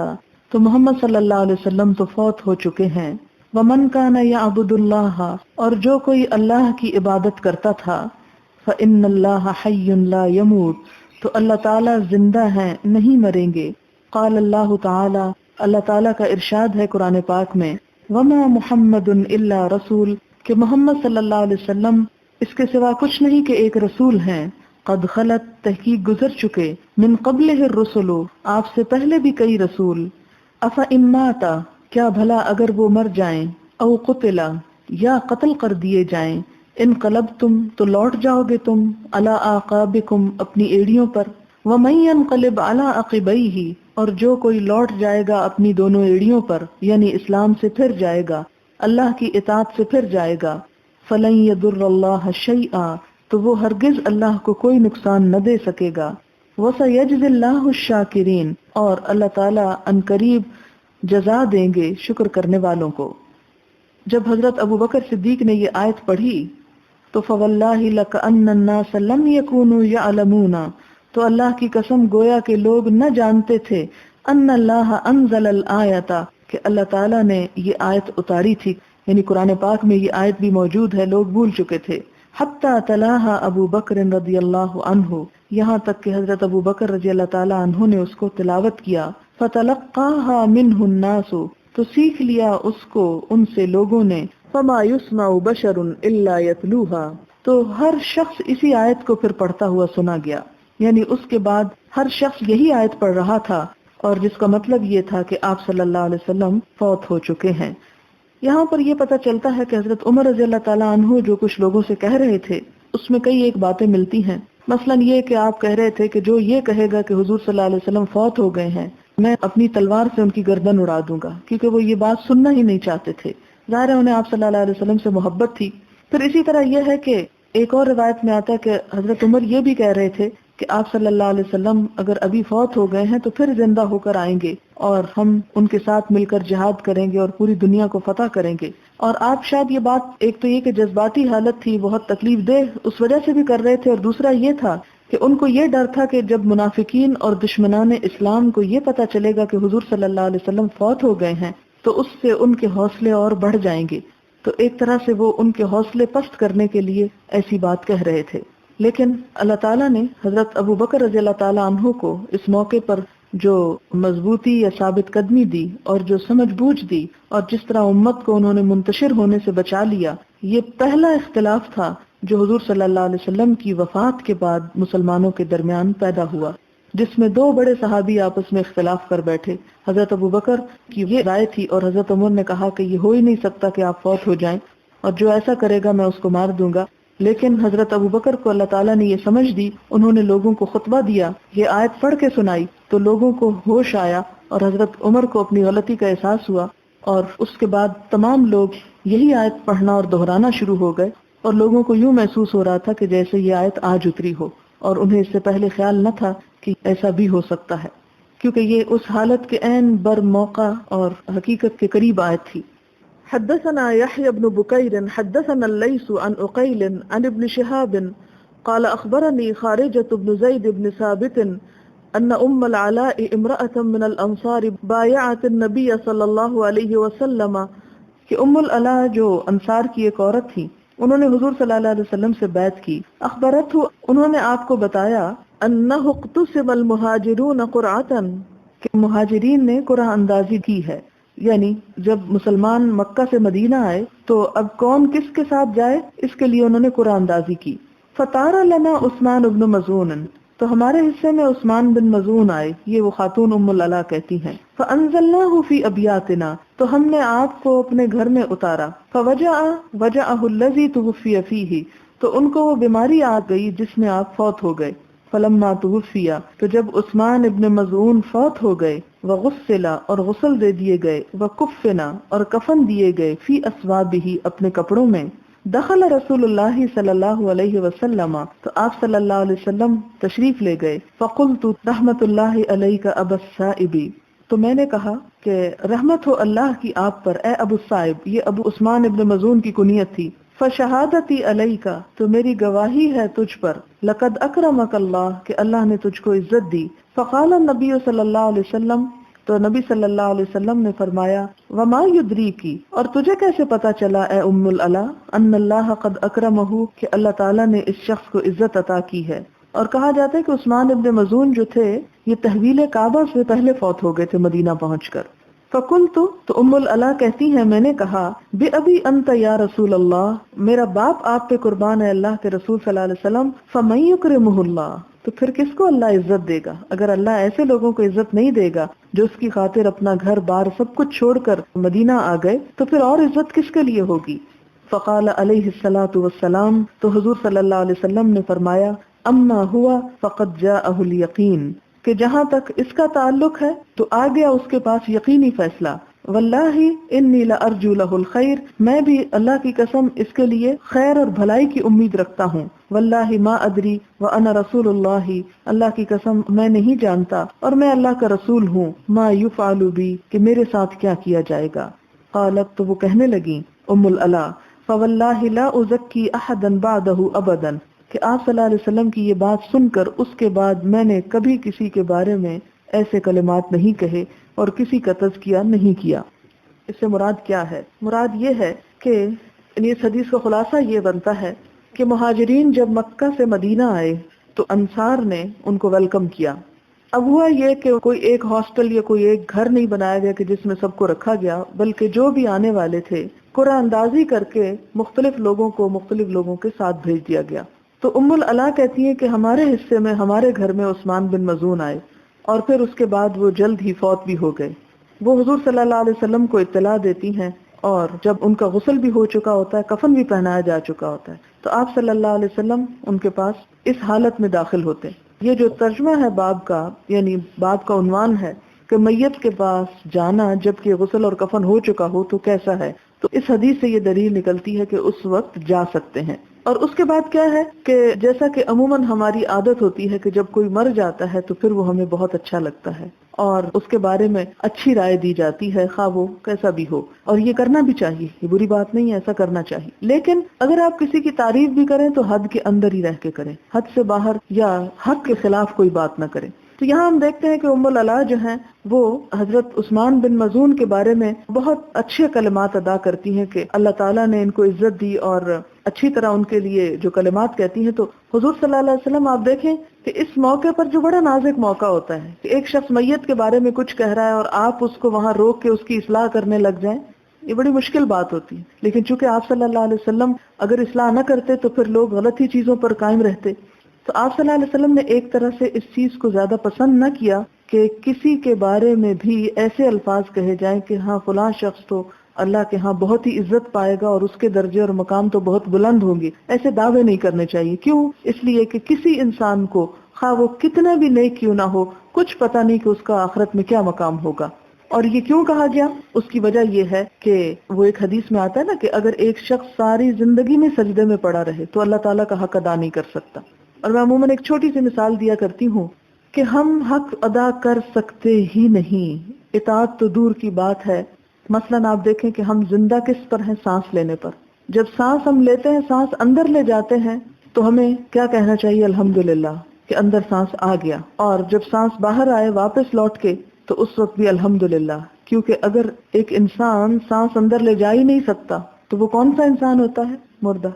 [SPEAKER 1] تو محمد صلی اللہ علیہ وسلم تو فوت ہو چکے ہیں. ومن کان یعبد اللہ، اور جو کوئی اللہ کی عبادت کرتا تھا، فإن اللہ حی لا یموت، تو اللہ تعالیٰ زندہ ہیں، نہیں مریں گے. قال اللہ تعالی، اللہ تعالیٰ کا ارشاد ہے قرآن پاک میں، وما محمد الا رسول، کہ محمد صلی اللہ علیہ وسلم اس کے سوا کچھ نہیں کہ ایک رسول ہیں. قد خلت، تحقیق گزر چکے، من قبلہ الرسل، آپ سے پہلے بھی کئی رسول. افإن مات، کیا بھلا اگر وہ مر جائیں، او قتلا، یا قتل کر دیے جائیں، انقلبتم، تو لوٹ جاؤ گے تم، علی اعقابکم، اپنی ایڑیوں پر. ومن ينقلب علی عقبیہ، اور جو کوئی لوٹ جائے گا اپنی دونوں ایڑیوں پر، یعنی اسلام سے پھر جائے گا، اللہ کی اطاعت سے پھر جائے گا، فلن یضر اللہ شیئا، تو وہ ہرگز اللہ کو کوئی نقصان نہ دے سکے گا. وسیجزی اللہ الشاکرین، اور اللہ تعالیٰ عنقریب جزا دیں گے شکر کرنے والوں کو. جب حضرت ابو بکر صدیق نے یہ آیت پڑھی تو فواللہ لکأن الناس لم یکونوا یعلمون، تو اللہ کی قسم گویا کہ لوگ نہ جانتے تھے، ان اللہ انزل الآیت، کہ اللہ تعالیٰ نے یہ آیت اتاری تھی، یعنی قرآن پاک میں یہ آیت بھی موجود ہے، لوگ بھول چکے تھے. حتی تلاہا ابو بکر رضی اللہ عنہ، یہاں تک کہ حضرت ابو بکر رضی اللہ تعالیٰ عنہ نے اس کو تلاوت کیا. فتلقاها منہ الناس، تو سیکھ لیا اس کو ان سے لوگوں نے. فما یسمع بشر الا یتلوها، تو ہر شخص اسی آیت کو پھر پڑھتا ہوا سنا گیا، یعنی اس کے بعد ہر شخص یہی آیت پڑھ رہا تھا، اور جس کا مطلب یہ تھا کہ آپ صلی اللہ علیہ وسلم فوت ہو چکے ہیں. یہاں پر یہ پتہ چلتا ہے کہ حضرت عمر رضی اللہ تعالیٰ عنہ جو کچھ لوگوں سے کہہ رہے تھے اس میں کئی ایک باتیں ملتی ہیں. مثلا یہ کہ آپ کہہ رہے تھے کہ جو یہ کہے گا کہ حضور صلی اللہ علیہ وسلم فوت ہو گئے ہیں، میں اپنی تلوار سے ان کی گردن اڑا دوں گا، کیونکہ وہ یہ بات سننا ہی نہیں چاہتے تھے. ظاہر ہے انہیں آپ صلی اللہ علیہ وسلم سے محبت تھی. پھر اسی طرح یہ ہے کہ ایک اور روایت میں آتا ہے کہ حضرت عمر یہ بھی کہہ رہے تھے کہ آپ صلی اللہ علیہ وسلم اگر ابھی فوت ہو گئے ہیں تو پھر زندہ ہو کر آئیں گے اور ہم ان کے ساتھ مل کر جہاد کریں گے اور پوری دنیا کو فتح کریں گے. اور آپ شاید یہ بات، ایک تو یہ کہ جذباتی حالت تھی، بہت تکلیف دہ، اس وجہ سے بھی کر رہے تھے، اور دوسرا یہ تھا کہ ان کو یہ ڈر تھا کہ جب منافقین اور دشمنان اسلام کو یہ پتہ چلے گا کہ حضور صلی اللہ علیہ وسلم فوت ہو گئے ہیں تو اس سے ان کے حوصلے اور بڑھ جائیں گے. تو ایک طرح سے وہ ان کے حوصلے پست کرنے کے لیے ایسی بات کہہ رہے تھے. لیکن اللہ تعالیٰ نے حضرت ابو بکر رضی اللہ تعالیٰ عنہ کو اس موقع پر جو مضبوطی یا ثابت قدمی دی اور جو سمجھ بوجھ دی اور جس طرح امت کو انہوں نے منتشر ہونے سے بچا لیا، یہ پہلا اختلاف تھا جو حضور صلی اللہ علیہ وسلم کی وفات کے بعد مسلمانوں کے درمیان پیدا ہوا، جس میں دو بڑے صحابی آپس میں اختلاف کر بیٹھے. حضرت ابو بکر کی یہ رائے تھی اور حضرت عمر نے کہا کہ یہ ہو ہی نہیں سکتا کہ آپ فوت ہو جائیں، اور جو ایسا کرے گا میں اس کو مار دوں گا. لیکن حضرت ابو بکر کو اللہ تعالیٰ نے یہ سمجھ دی، انہوں نے لوگوں کو خطبہ دیا، یہ آیت پڑھ کے سنائی تو لوگوں کو ہوش آیا اور حضرت عمر کو اپنی غلطی کا احساس ہوا، اور اس کے بعد تمام لوگ یہی آیت پڑھنا اور دہرانا شروع ہو گئے، اور لوگوں کو یوں محسوس ہو رہا تھا کہ جیسے یہ آیت آج اتری ہو، اور انہیں اس سے پہلے خیال نہ تھا کہ ایسا بھی ہو سکتا ہے، کیونکہ یہ اس حالت کے عین بر موقع اور حقیقت کے قریب آیت تھی. حدثنا يحيى بن بكير حدثنا الليث عن عقيل عن ابن شهاب قال أخبرني خارجة بن زيد بن ثابت أن العلاء امرأة من الأنصار بايعت النبي صلى الله عليه وسلم، کہ العلاء جو انصار کی ایک عورت تھی انہوں نے حضور صلی اللہ علیہ وسلم سے بیعت کی. اخبرته، انہوں نے آپ کو بتایا، انه اقتسم المهاجرون قرعة، کہ مہاجرین نے قرعہ اندازی کی ہے. یعنی جب مسلمان مکہ سے مدینہ آئے تو اب کون کس کے ساتھ جائے، اس کے لیے انہوں نے قرآن اندازی کی. فطار لنا عثمان ابن مظعون، تو ہمارے حصے میں عثمان بن مظعون آئے، یہ وہ خاتون ام العلا کہتی ہیں. فانزلناہ فی ابیاتنا، تو ہم نے آپ کو اپنے گھر میں اتارا. وجعہ الذی توفی فیہ، تو ان کو وہ بیماری آ گئی جس میں آپ فوت ہو گئے. فلما توفی، تو جب عثمان ابن مظعون فوت ہو گئے، وغسل، اور غسل دے دیے گئے، وکفنا، اور کفن دیے گئے، فی اسوابہ، اپنے کپڑوں میں. دخل رسول اللہ صلی اللہ علیہ وسلم، تو آپ صلی اللہ علیہ وسلم تشریف لے گئے. فقلت رحمت اللہ علیک ابا السائب، تو میں نے کہا کہ رحمت ہو اللہ کی آپ پر اے ابو السائب، یہ ابو عثمان ابن مظعون کی کنیت تھی. فشہادتی علیک، تو میری گواہی ہے تجھ پر. لقد اکرمک اللہ، کہ اللہ نے تجھ کو عزت دی. فقال النبی صلی اللہ علیہ وسلم، تو نبی صلی اللہ علیہ وسلم نے فرمایا، وما یدریکی، اور تجھے کیسے پتا چلا اے ام العلا، ان اللہ قد اکرمہ، کہ اللہ تعالیٰ نے اس شخص کو عزت عطا کی ہے. اور کہا جاتا ہے کہ عثمان ابن مظعون جو تھے یہ تحویل کعبہ سے پہلے فوت ہو گئے تھے مدینہ پہنچ کر. فقلت، تو ام العلا کہتی ہیں میں نے کہا، بے ابی انت یا رسول اللہ، میرا باپ آپ پہ قربان ہے اللہ کے رسول صلی اللہ علیہ وسلم. فمن یکرمہ اللہ، تو پھر کس کو اللہ عزت دے گا؟ اگر اللہ ایسے لوگوں کو عزت نہیں دے گا جو اس کی خاطر اپنا گھر بار سب کچھ چھوڑ کر مدینہ آ گئے، تو پھر اور عزت کس کے لیے ہوگی؟ فقال علیہ الصلاۃ والسلام، تو حضور صلی اللہ علیہ وسلم نے فرمایا، اما ہوا فقد جاءہ الیقین، کہ جہاں تک اس کا تعلق ہے تو آ گیا اس کے پاس یقینی فیصلہ. واللہ انی لارجو لہ الخیر، میں بھی اللہ کی قسم اس کے لیے خیر اور بھلائی کی امید رکھتا ہوں. واللہ ما ادری وانا رسول اللہ، اللہ کی قسم میں نہیں جانتا اور میں اللہ کا رسول ہوں. ما یفعل بی، کہ میرے ساتھ کیا کیا جائے گا. قالت، تو وہ کہنے لگی ام العلا، فواللہ لا ازکی احدا بعدہ ابدا، کہ آپ صلی اللہ علیہ وسلم کی یہ بات سن کر اس کے بعد میں نے کبھی کسی کے بارے میں ایسے کلمات نہیں کہے اور کسی کا تزکیہ نہیں کیا. اس سے مراد کیا ہے؟ مراد یہ ہے کہ اس حدیث کا خلاصہ یہ بنتا ہے کہ مہاجرین جب مکہ سے مدینہ آئے تو انصار نے ان کو ویلکم کیا. اب ہوا یہ کہ کوئی ایک ہاسٹل یا کوئی ایک گھر نہیں بنایا گیا کہ جس میں سب کو رکھا گیا، بلکہ جو بھی آنے والے تھے قرآن اندازی کر کے مختلف لوگوں کو مختلف لوگوں کے ساتھ بھیج دیا گیا. تو ام العلا کہتی ہیں کہ ہمارے حصے میں ہمارے گھر میں عثمان بن مظعون آئے اور پھر اس کے بعد وہ جلد ہی فوت بھی ہو گئے. وہ حضور صلی اللہ علیہ وسلم کو اطلاع دیتی ہیں، اور جب ان کا غسل بھی ہو چکا ہوتا ہے، کفن بھی پہنایا جا چکا ہوتا ہے، تو آپ صلی اللہ علیہ وسلم ان کے پاس اس حالت میں داخل ہوتے ہیں. یہ جو ترجمہ ہے باب کا، یعنی باب کا عنوان ہے کہ میت کے پاس جانا جبکہ غسل اور کفن ہو چکا ہو تو کیسا ہے، تو اس حدیث سے یہ دلیل نکلتی ہے کہ اس وقت جا سکتے ہیں. اور اس کے بعد کیا ہے کہ جیسا کہ عموماً ہماری عادت ہوتی ہے کہ جب کوئی مر جاتا ہے تو پھر وہ ہمیں بہت اچھا لگتا ہے اور اس کے بارے میں اچھی رائے دی جاتی ہے، خواہ وہ کیسا بھی ہو. اور یہ کرنا بھی چاہیے، یہ بری بات نہیں ہے، ایسا کرنا چاہیے. لیکن اگر آپ کسی کی تعریف بھی کریں تو حد کے اندر ہی رہ کے کریں، حد سے باہر یا حق کے خلاف کوئی بات نہ کریں. تو یہاں ہم دیکھتے ہیں کہ ام العلا جو ہیں وہ حضرت عثمان بن مظعون کے بارے میں بہت اچھے کلمات ادا کرتی ہیں کہ اللہ تعالیٰ نے ان کو عزت دی، اور اچھی طرح ان کے لیے جو کلمات کہتی ہیں. تو حضور صلی اللہ علیہ وسلم آپ دیکھیں کہ اس موقع پر جو بڑا نازک موقع ہوتا ہے کہ ایک شخص میت کے بارے میں کچھ کہہ رہا ہے اور آپ اس کو وہاں روک کے اس کی اصلاح کرنے لگ جائیں، یہ بڑی مشکل بات ہوتی ہے. لیکن چونکہ آپ صلی اللہ علیہ وسلم اگر اصلاح نہ کرتے تو پھر لوگ غلط ہی چیزوں پر قائم رہتے. تو آپ صلی اللہ علیہ وسلم نے ایک طرح سے اس چیز کو زیادہ پسند نہ کیا کہ کسی کے بارے میں بھی ایسے الفاظ کہے جائیں کہ ہاں فلاں شخص تو اللہ کے ہاں بہت ہی عزت پائے گا اور اس کے درجے اور مقام تو بہت بلند ہوں گے. ایسے دعوے نہیں کرنے چاہیے. کیوں؟ اس لیے کہ کسی انسان کو خواہ وہ کتنا بھی نیک کیوں نہ ہو، کچھ پتہ نہیں کہ اس کا آخرت میں کیا مقام ہوگا. اور یہ کیوں کہا گیا؟ اس کی وجہ یہ ہے کہ وہ ایک حدیث میں آتا ہے نا کہ اگر ایک شخص ساری زندگی میں سجدے میں پڑا رہے تو اللہ تعالیٰ کا حق ادا نہیں کر سکتا. اور میں عموماً ایک چھوٹی سی مثال دیا کرتی ہوں کہ ہم حق ادا کر سکتے ہی نہیں، اطاعت تو دور کی بات ہے. مثلاً آپ دیکھیں کہ ہم زندہ کس پر ہیں؟ سانس لینے پر. جب سانس ہم لیتے ہیں، سانس اندر لے جاتے ہیں تو ہمیں کیا کہنا چاہیے؟ الحمدللہ کہ اندر سانس آ گیا. اور جب سانس باہر آئے واپس لوٹ کے تو اس وقت بھی الحمدللہ، کیونکہ اگر ایک انسان سانس اندر لے جا ہی نہیں سکتا تو وہ کون سا انسان ہوتا ہے؟ مردہ.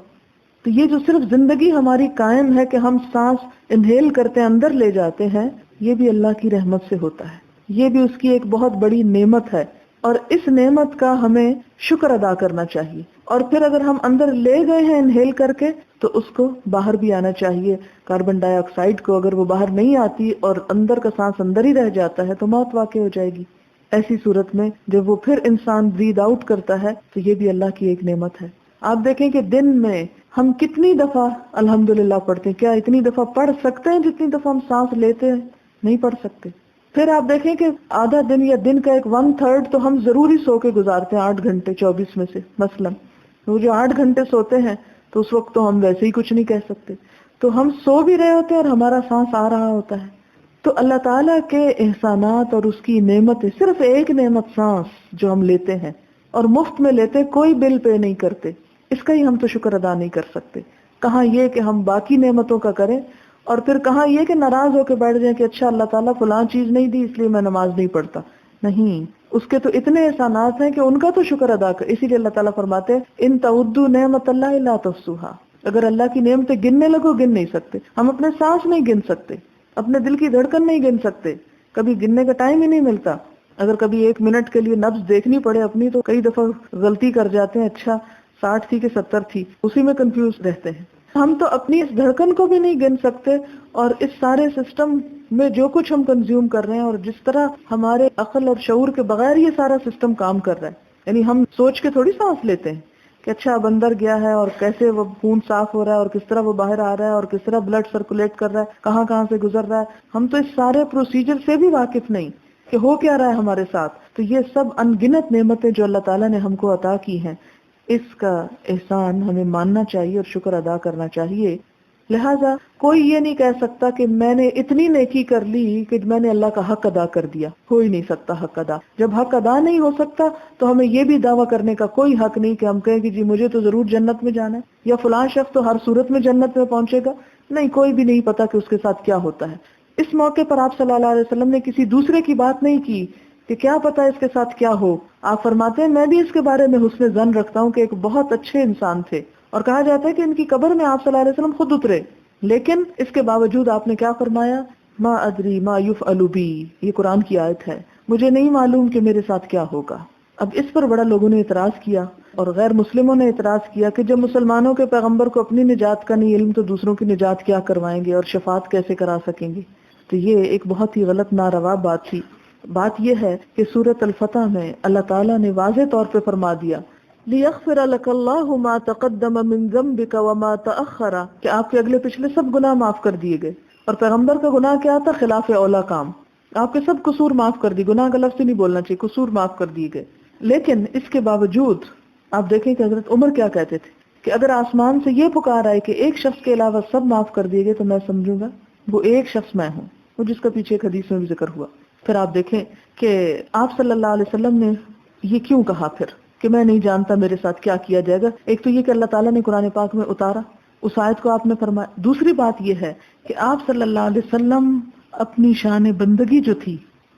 [SPEAKER 1] تو یہ جو صرف زندگی ہماری قائم ہے کہ ہم سانس انہیل کرتے اندر لے جاتے ہیں، یہ بھی اللہ کی رحمت سے ہوتا ہے. یہ بھی اس کی ایک بہت بڑی نعمت ہے اور اس نعمت کا ہمیں شکر ادا کرنا چاہیے. اور پھر اگر ہم اندر لے گئے ہیں انہیل کر کے تو اس کو باہر بھی آنا چاہیے. کاربن ڈائی آکسائڈ کو اگر وہ باہر نہیں آتی اور اندر کا سانس اندر ہی رہ جاتا ہے تو موت واقع ہو جائے گی. ایسی صورت میں جب وہ پھر انسان بریتھ آؤٹ کرتا ہے تو یہ بھی اللہ کی ایک نعمت ہے. آپ دیکھیں کہ دن میں ہم کتنی دفعہ الحمدللہ پڑھتے ہیں. کیا اتنی دفعہ پڑھ سکتے ہیں جتنی دفعہ ہم سانس لیتے ہیں؟ نہیں پڑھ سکتے. پھر آپ دیکھیں کہ آدھا دن یا دن کا ایک 1/3 تو ہم ضروری سو کے گزارتے ہیں 8 گھنٹے 24 میں سے. مثلا وہ جو 8 گھنٹے سوتے ہیں تو اس وقت تو ہم ویسے ہی کچھ نہیں کہہ سکتے. تو ہم سو بھی رہے ہوتے ہیں اور ہمارا سانس آ رہا ہوتا ہے. تو اللہ تعالیٰ کے احسانات اور اس کی نعمتیں، صرف ایک نعمت سانس جو ہم لیتے ہیں اور مفت میں لیتے، کوئی بل پے نہیں کرتے، اس کا ہی ہم تو شکر ادا نہیں کر سکتے. کہاں یہ کہ ہم باقی نعمتوں کا کریں اور پھر کہاں یہ کہ ناراض ہو کے بیٹھ جائیں کہ اچھا اللہ تعالیٰ فلاں چیز نہیں دی اس لیے میں نماز نہیں پڑھتا. نہیں، اس کے تو اتنے احسانات ہیں کہ ان کا تو شکر ادا کر. اسی لیے اللہ تعالیٰ فرماتے ہیں ان تعدوا نعمت اللہ لا تحصوها. اگر اللہ کی نعمتیں گننے لگو گن نہیں سکتے. ہم اپنے سانس نہیں گن سکتے، اپنے دل کی دھڑکن نہیں گن سکتے، کبھی گننے کا ٹائم ہی نہیں ملتا. اگر کبھی 1 منٹ کے لیے نبض دیکھنی پڑے اپنی تو کئی دفعہ غلطی کر جاتے ہیں. اچھا 60 تھی کہ 70 تھی، اسی میں کنفیوز رہتے ہیں. ہم تو اپنی اس دھڑکن کو بھی نہیں گن سکتے. اور اس سارے سسٹم میں جو کچھ ہم کنزیوم کر رہے ہیں اور جس طرح ہمارے عقل اور شعور کے بغیر یہ سارا سسٹم کام کر رہا ہے، یعنی ہم سوچ کے تھوڑی سانس لیتے ہیں کہ اچھا اب اندر گیا ہے اور کیسے وہ خون صاف ہو رہا ہے اور کس طرح وہ باہر آ رہا ہے اور کس طرح بلڈ سرکولیٹ کر رہا ہے، کہاں کہاں سے گزر رہا ہے. ہم تو اس سارے پروسیجر سے بھی واقف نہیں کہ ہو کیا رہا ہے ہمارے ساتھ. تو یہ سب انگنت نعمتیں جو اللہ تعالیٰ نے ہم کو عطا کی ہیں، اس کا احسان ہمیں ماننا چاہیے اور شکر ادا کرنا چاہیے. لہٰذا کوئی یہ نہیں کہہ سکتا کہ میں نے اتنی نیکی کر لی کہ میں نے اللہ کا حق ادا کر دیا. ہو ہی نہیں سکتا حق ادا. جب حق ادا نہیں ہو سکتا تو ہمیں یہ بھی دعویٰ کرنے کا کوئی حق نہیں کہ ہم کہیں کہ جی مجھے تو ضرور جنت میں جانا ہے یا فلاں شخص تو ہر صورت میں جنت میں پہنچے گا. نہیں، کوئی بھی نہیں پتا کہ اس کے ساتھ کیا ہوتا ہے. اس موقع پر آپ صلی اللہ علیہ وسلم نے کسی دوسرے کی بات نہیں کی کہ کیا پتا اس کے ساتھ کیا ہو. آپ فرماتے ہیں میں بھی اس کے بارے میں حسن ظن رکھتا ہوں کہ ایک بہت اچھے انسان تھے. اور کہا جاتا ہے کہ ان کی قبر میں آپ صلی اللہ علیہ وسلم خود اترے، لیکن اس کے باوجود آپ نے کیا فرمایا؟ ما ادری ما یفعل بی. یہ قرآن کی آیت ہے، مجھے نہیں معلوم کہ میرے ساتھ کیا ہوگا. اب اس پر بڑا لوگوں نے اعتراض کیا اور غیر مسلموں نے اعتراض کیا کہ جب مسلمانوں کے پیغمبر کو اپنی نجات کا نہیں علم تو دوسروں کی نجات کیا کروائیں گے اور شفاعت کیسے کرا سکیں گے. تو یہ ایک بہت ہی غلط ناروا بات تھی. بات یہ ہے کہ سورۃ الفتح میں اللہ تعالیٰ نے واضح طور پہ فرما دیا لِيَغْفِرَ لَكَ اللَّهُ مَا تَقَدَّمَ مِن ذَنبِكَ وَمَا تَأَخَّرَ، کہ آپ کے اگلے پچھلے سب گناہ معاف کر دیے گئے. اور پیغمبر کا گناہ کیا تھا؟ خلاف اولا کام. آپ کے سب قصور معاف کر دی. گناہ کا لفظ نہیں بولنا چاہیے، قصور معاف کر دیے گئے. لیکن اس کے باوجود آپ دیکھیں کہ حضرت عمر کیا کہتے تھے کہ اگر آسمان سے یہ پکار آئے کہ ایک شخص کے علاوہ سب معاف کر دیے گئے تو میں سمجھوں گا وہ ایک شخص میں ہوں، وہ جس کا پیچھے ایک حدیث میں بھی ذکر ہوا. پھر آپ دیکھیں کہ آپ صلی اللہ علیہ وسلم نے یہ کیوں کہا پھر کہ میں نہیں جانتا میرے ساتھ کیا کیا جائے گا. ایک تو یہ کہ اللہ تعالیٰ نے قرآن پاک میں اتارا، اس آیت کو آپ نے فرمایا. دوسری بات یہ ہے کہ آپ صلی اللہ علیہ وسلم اپنی شان بندگی جو تھی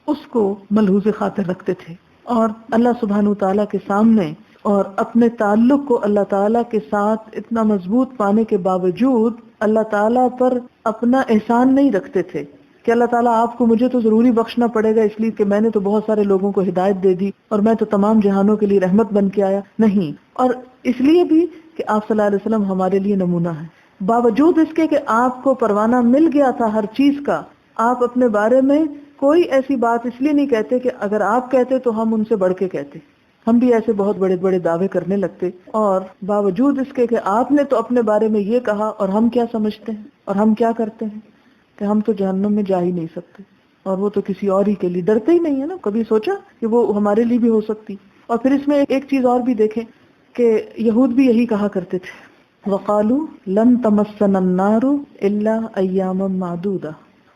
[SPEAKER 1] اس کو ملحوظ خاطر رکھتے تھے اور اللہ سبحانہ تعالیٰ کے سامنے اور اپنے تعلق کو اللہ تعالیٰ کے ساتھ اتنا مضبوط پانے کے باوجود اللہ تعالیٰ پر اپنا احسان نہیں رکھتے تھے کہ اللہ تعالیٰ آپ کو مجھے تو ضروری بخشنا پڑے گا اس لیے کہ میں نے تو بہت سارے لوگوں کو ہدایت دے دی اور میں تو تمام جہانوں کے لیے رحمت بن کے آیا. نہیں، اور اس لیے بھی کہ آپ صلی اللہ علیہ وسلم ہمارے لیے نمونہ ہے. باوجود اس کے کہ آپ کو پروانہ مل گیا تھا ہر چیز کا، آپ اپنے بارے میں کوئی ایسی بات اس لیے نہیں کہتے کہ اگر آپ کہتے تو ہم ان سے بڑھ کے کہتے. ہم بھی ایسے بہت بڑے بڑے دعوے کرنے لگتے اور باوجود اس کے کہ آپ نے تو اپنے بارے میں یہ کہا اور ہم کیا سمجھتے ہیں اور ہم کیا کرتے ہیں کہ ہم تو جہنم میں جا ہی نہیں سکتے اور وہ تو کسی اور ہی کے لیے. ڈرتے ہی نہیں ہے نا. کبھی سوچا کہ وہ ہمارے لیے بھی ہو سکتی. اور پھر اس میں ایک چیز اور بھی دیکھیں کہ یہود بھی یہی کہا کرتے تھے وَقَالُوا لَن تَمَسَّنَا النَّارُ إِلَّا أَيَّامًا مَعْدُودَةً،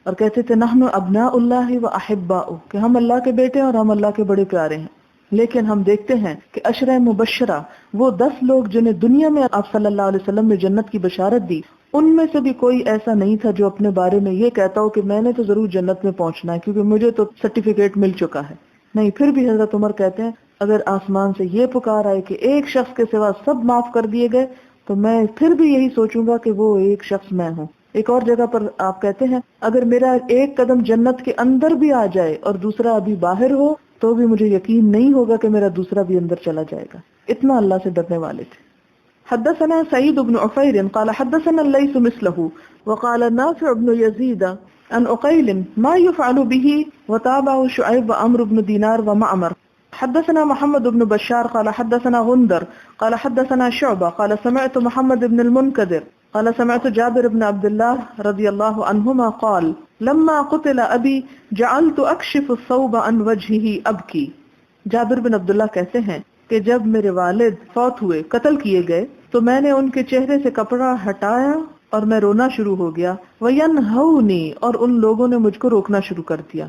[SPEAKER 1] اور کہتے تھے نحن ابناء اللہ وَأَحِبَّاؤُهُ، کہ ہم اللہ کے بیٹے ہیں اور ہم اللہ کے بڑے پیارے ہیں. لیکن ہم دیکھتے ہیں کہ عشرہ مبشرہ، وہ 10 لوگ جنہیں دنیا میں آپ صلی اللہ علیہ وسلم نے جنت کی بشارت دی، ان میں سے بھی کوئی ایسا نہیں تھا جو اپنے بارے میں یہ کہتا ہو کہ میں نے تو ضرور جنت میں پہنچنا ہے کیونکہ مجھے تو سرٹیفکیٹ مل چکا ہے. نہیں، پھر بھی حضرت عمر کہتے ہیں اگر آسمان سے یہ پکار آئے کہ ایک شخص کے سوا سب معاف کر دیے گئے تو میں پھر بھی یہی سوچوں گا کہ وہ ایک شخص میں ہوں. ایک اور جگہ پر آپ کہتے ہیں اگر میرا ایک قدم جنت کے اندر بھی آ جائے اور دوسرا ابھی باہر ہو تو بھی مجھے یقین نہیں ہوگا کہ میرا دوسرا بھی اندر چلا جائے گا. اتنا اللہ سے ڈرنے والے تھے. حدثنا سعيد بن عفير قال حدثنا الليث مثله وقال نافع بن يزيد عن عقيل ما يفعل به وتابع شعيب عمرو بن دينار ومعمر. حدثنا محمد بن بشار قال حدثنا غندر قال حدثنا شعبة قال سمعت محمد بن المنكدر قال سمعت جابر بن عبد الله رضي الله عنهما قال لما قتل أبي جعلت أكشف الثوب عن وجهه أبكي. جابر بن عبداللہ کہتے ہیں کہ جب میرے والد فوت ہوئے، قتل کیے گئے، تو میں نے ان کے چہرے سے کپڑا ہٹایا اور میں رونا شروع ہو گیا. وَيَنْهَوْنِي اور ان لوگوں نے مجھ کو روکنا شروع کر دیا.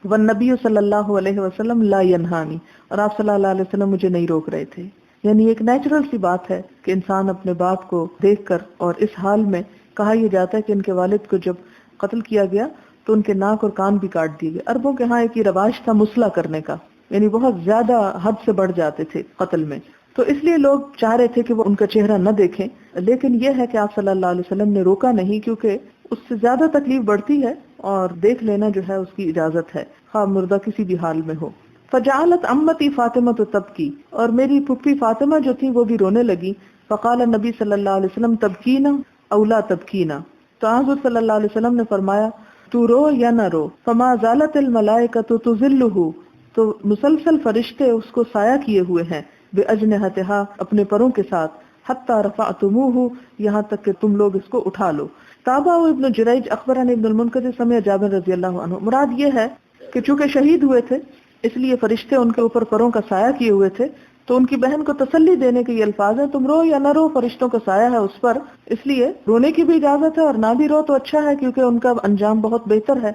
[SPEAKER 1] وَالنَّبِيُّ صلی اللہ علیہ وسلم لا ينهاني اور آپ صلی اللہ علیہ وسلم مجھے نہیں روک رہے تھے. یعنی ایک نیچرل سی بات ہے کہ انسان اپنے باپ کو دیکھ کر، اور اس حال میں کہا یہ جاتا ہے کہ ان کے والد کو جب قتل کیا گیا تو ان کے ناک اور کان بھی کاٹ دیے گئے. عربوں کے ہاں ایک رواج تھا مسلح کرنے کا، یعنی بہت زیادہ حد سے بڑھ جاتے تھے قتل میں، تو اس لیے لوگ چاہ رہے تھے کہ وہ ان کا چہرہ نہ دیکھیں. لیکن یہ ہے کہ آپ صلی اللہ علیہ وسلم نے روکا نہیں، کیونکہ اس سے زیادہ تکلیف بڑھتی ہے اور دیکھ لینا جو ہے اس کی اجازت ہے، خواہ مردہ کسی بھی حال میں ہو. فجعلت عمتی فاطمہ تبکی اور میری پھپھی فاطمہ جو تھی وہ بھی رونے لگی. فقال نبی صلی اللہ علیہ وسلم تبکینا او لا تبکینا، تو حضرت صلی اللہ علیہ وسلم نے فرمایا تو رو یا نہ رو. فما زالت الملائکۃ تظلہ، تو مسلسل فرشتے اس کو سایہ کیے ہوئے ہیں، بأجنحتہا اپنے پروں کے ساتھ، حتی رفعتموہ یہاں تک کہ تم لوگ اس کو اٹھا لو. تابع ابن جریج اخبرنا ابن المنکدر سمع جابر رضی اللہ عنہ. مراد یہ ہے کہ چونکہ شہید ہوئے تھے اس لیے فرشتے ان کے اوپر پروں کا سایہ کیے ہوئے تھے، تو ان کی بہن کو تسلی دینے کے یہ الفاظ ہیں تم رو یا نہ رو، فرشتوں کا سایہ ہے اس پر، اس لیے رونے کی بھی اجازت ہے اور نہ بھی رو تو اچھا ہے، کیونکہ ان کا انجام بہت بہتر ہے.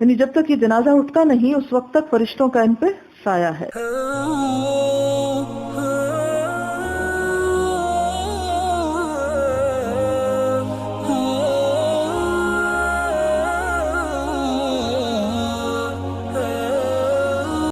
[SPEAKER 1] یعنی جب تک یہ جنازہ اٹھتا نہیں اس وقت تک فرشتوں کا ان پہ سایہ ہے.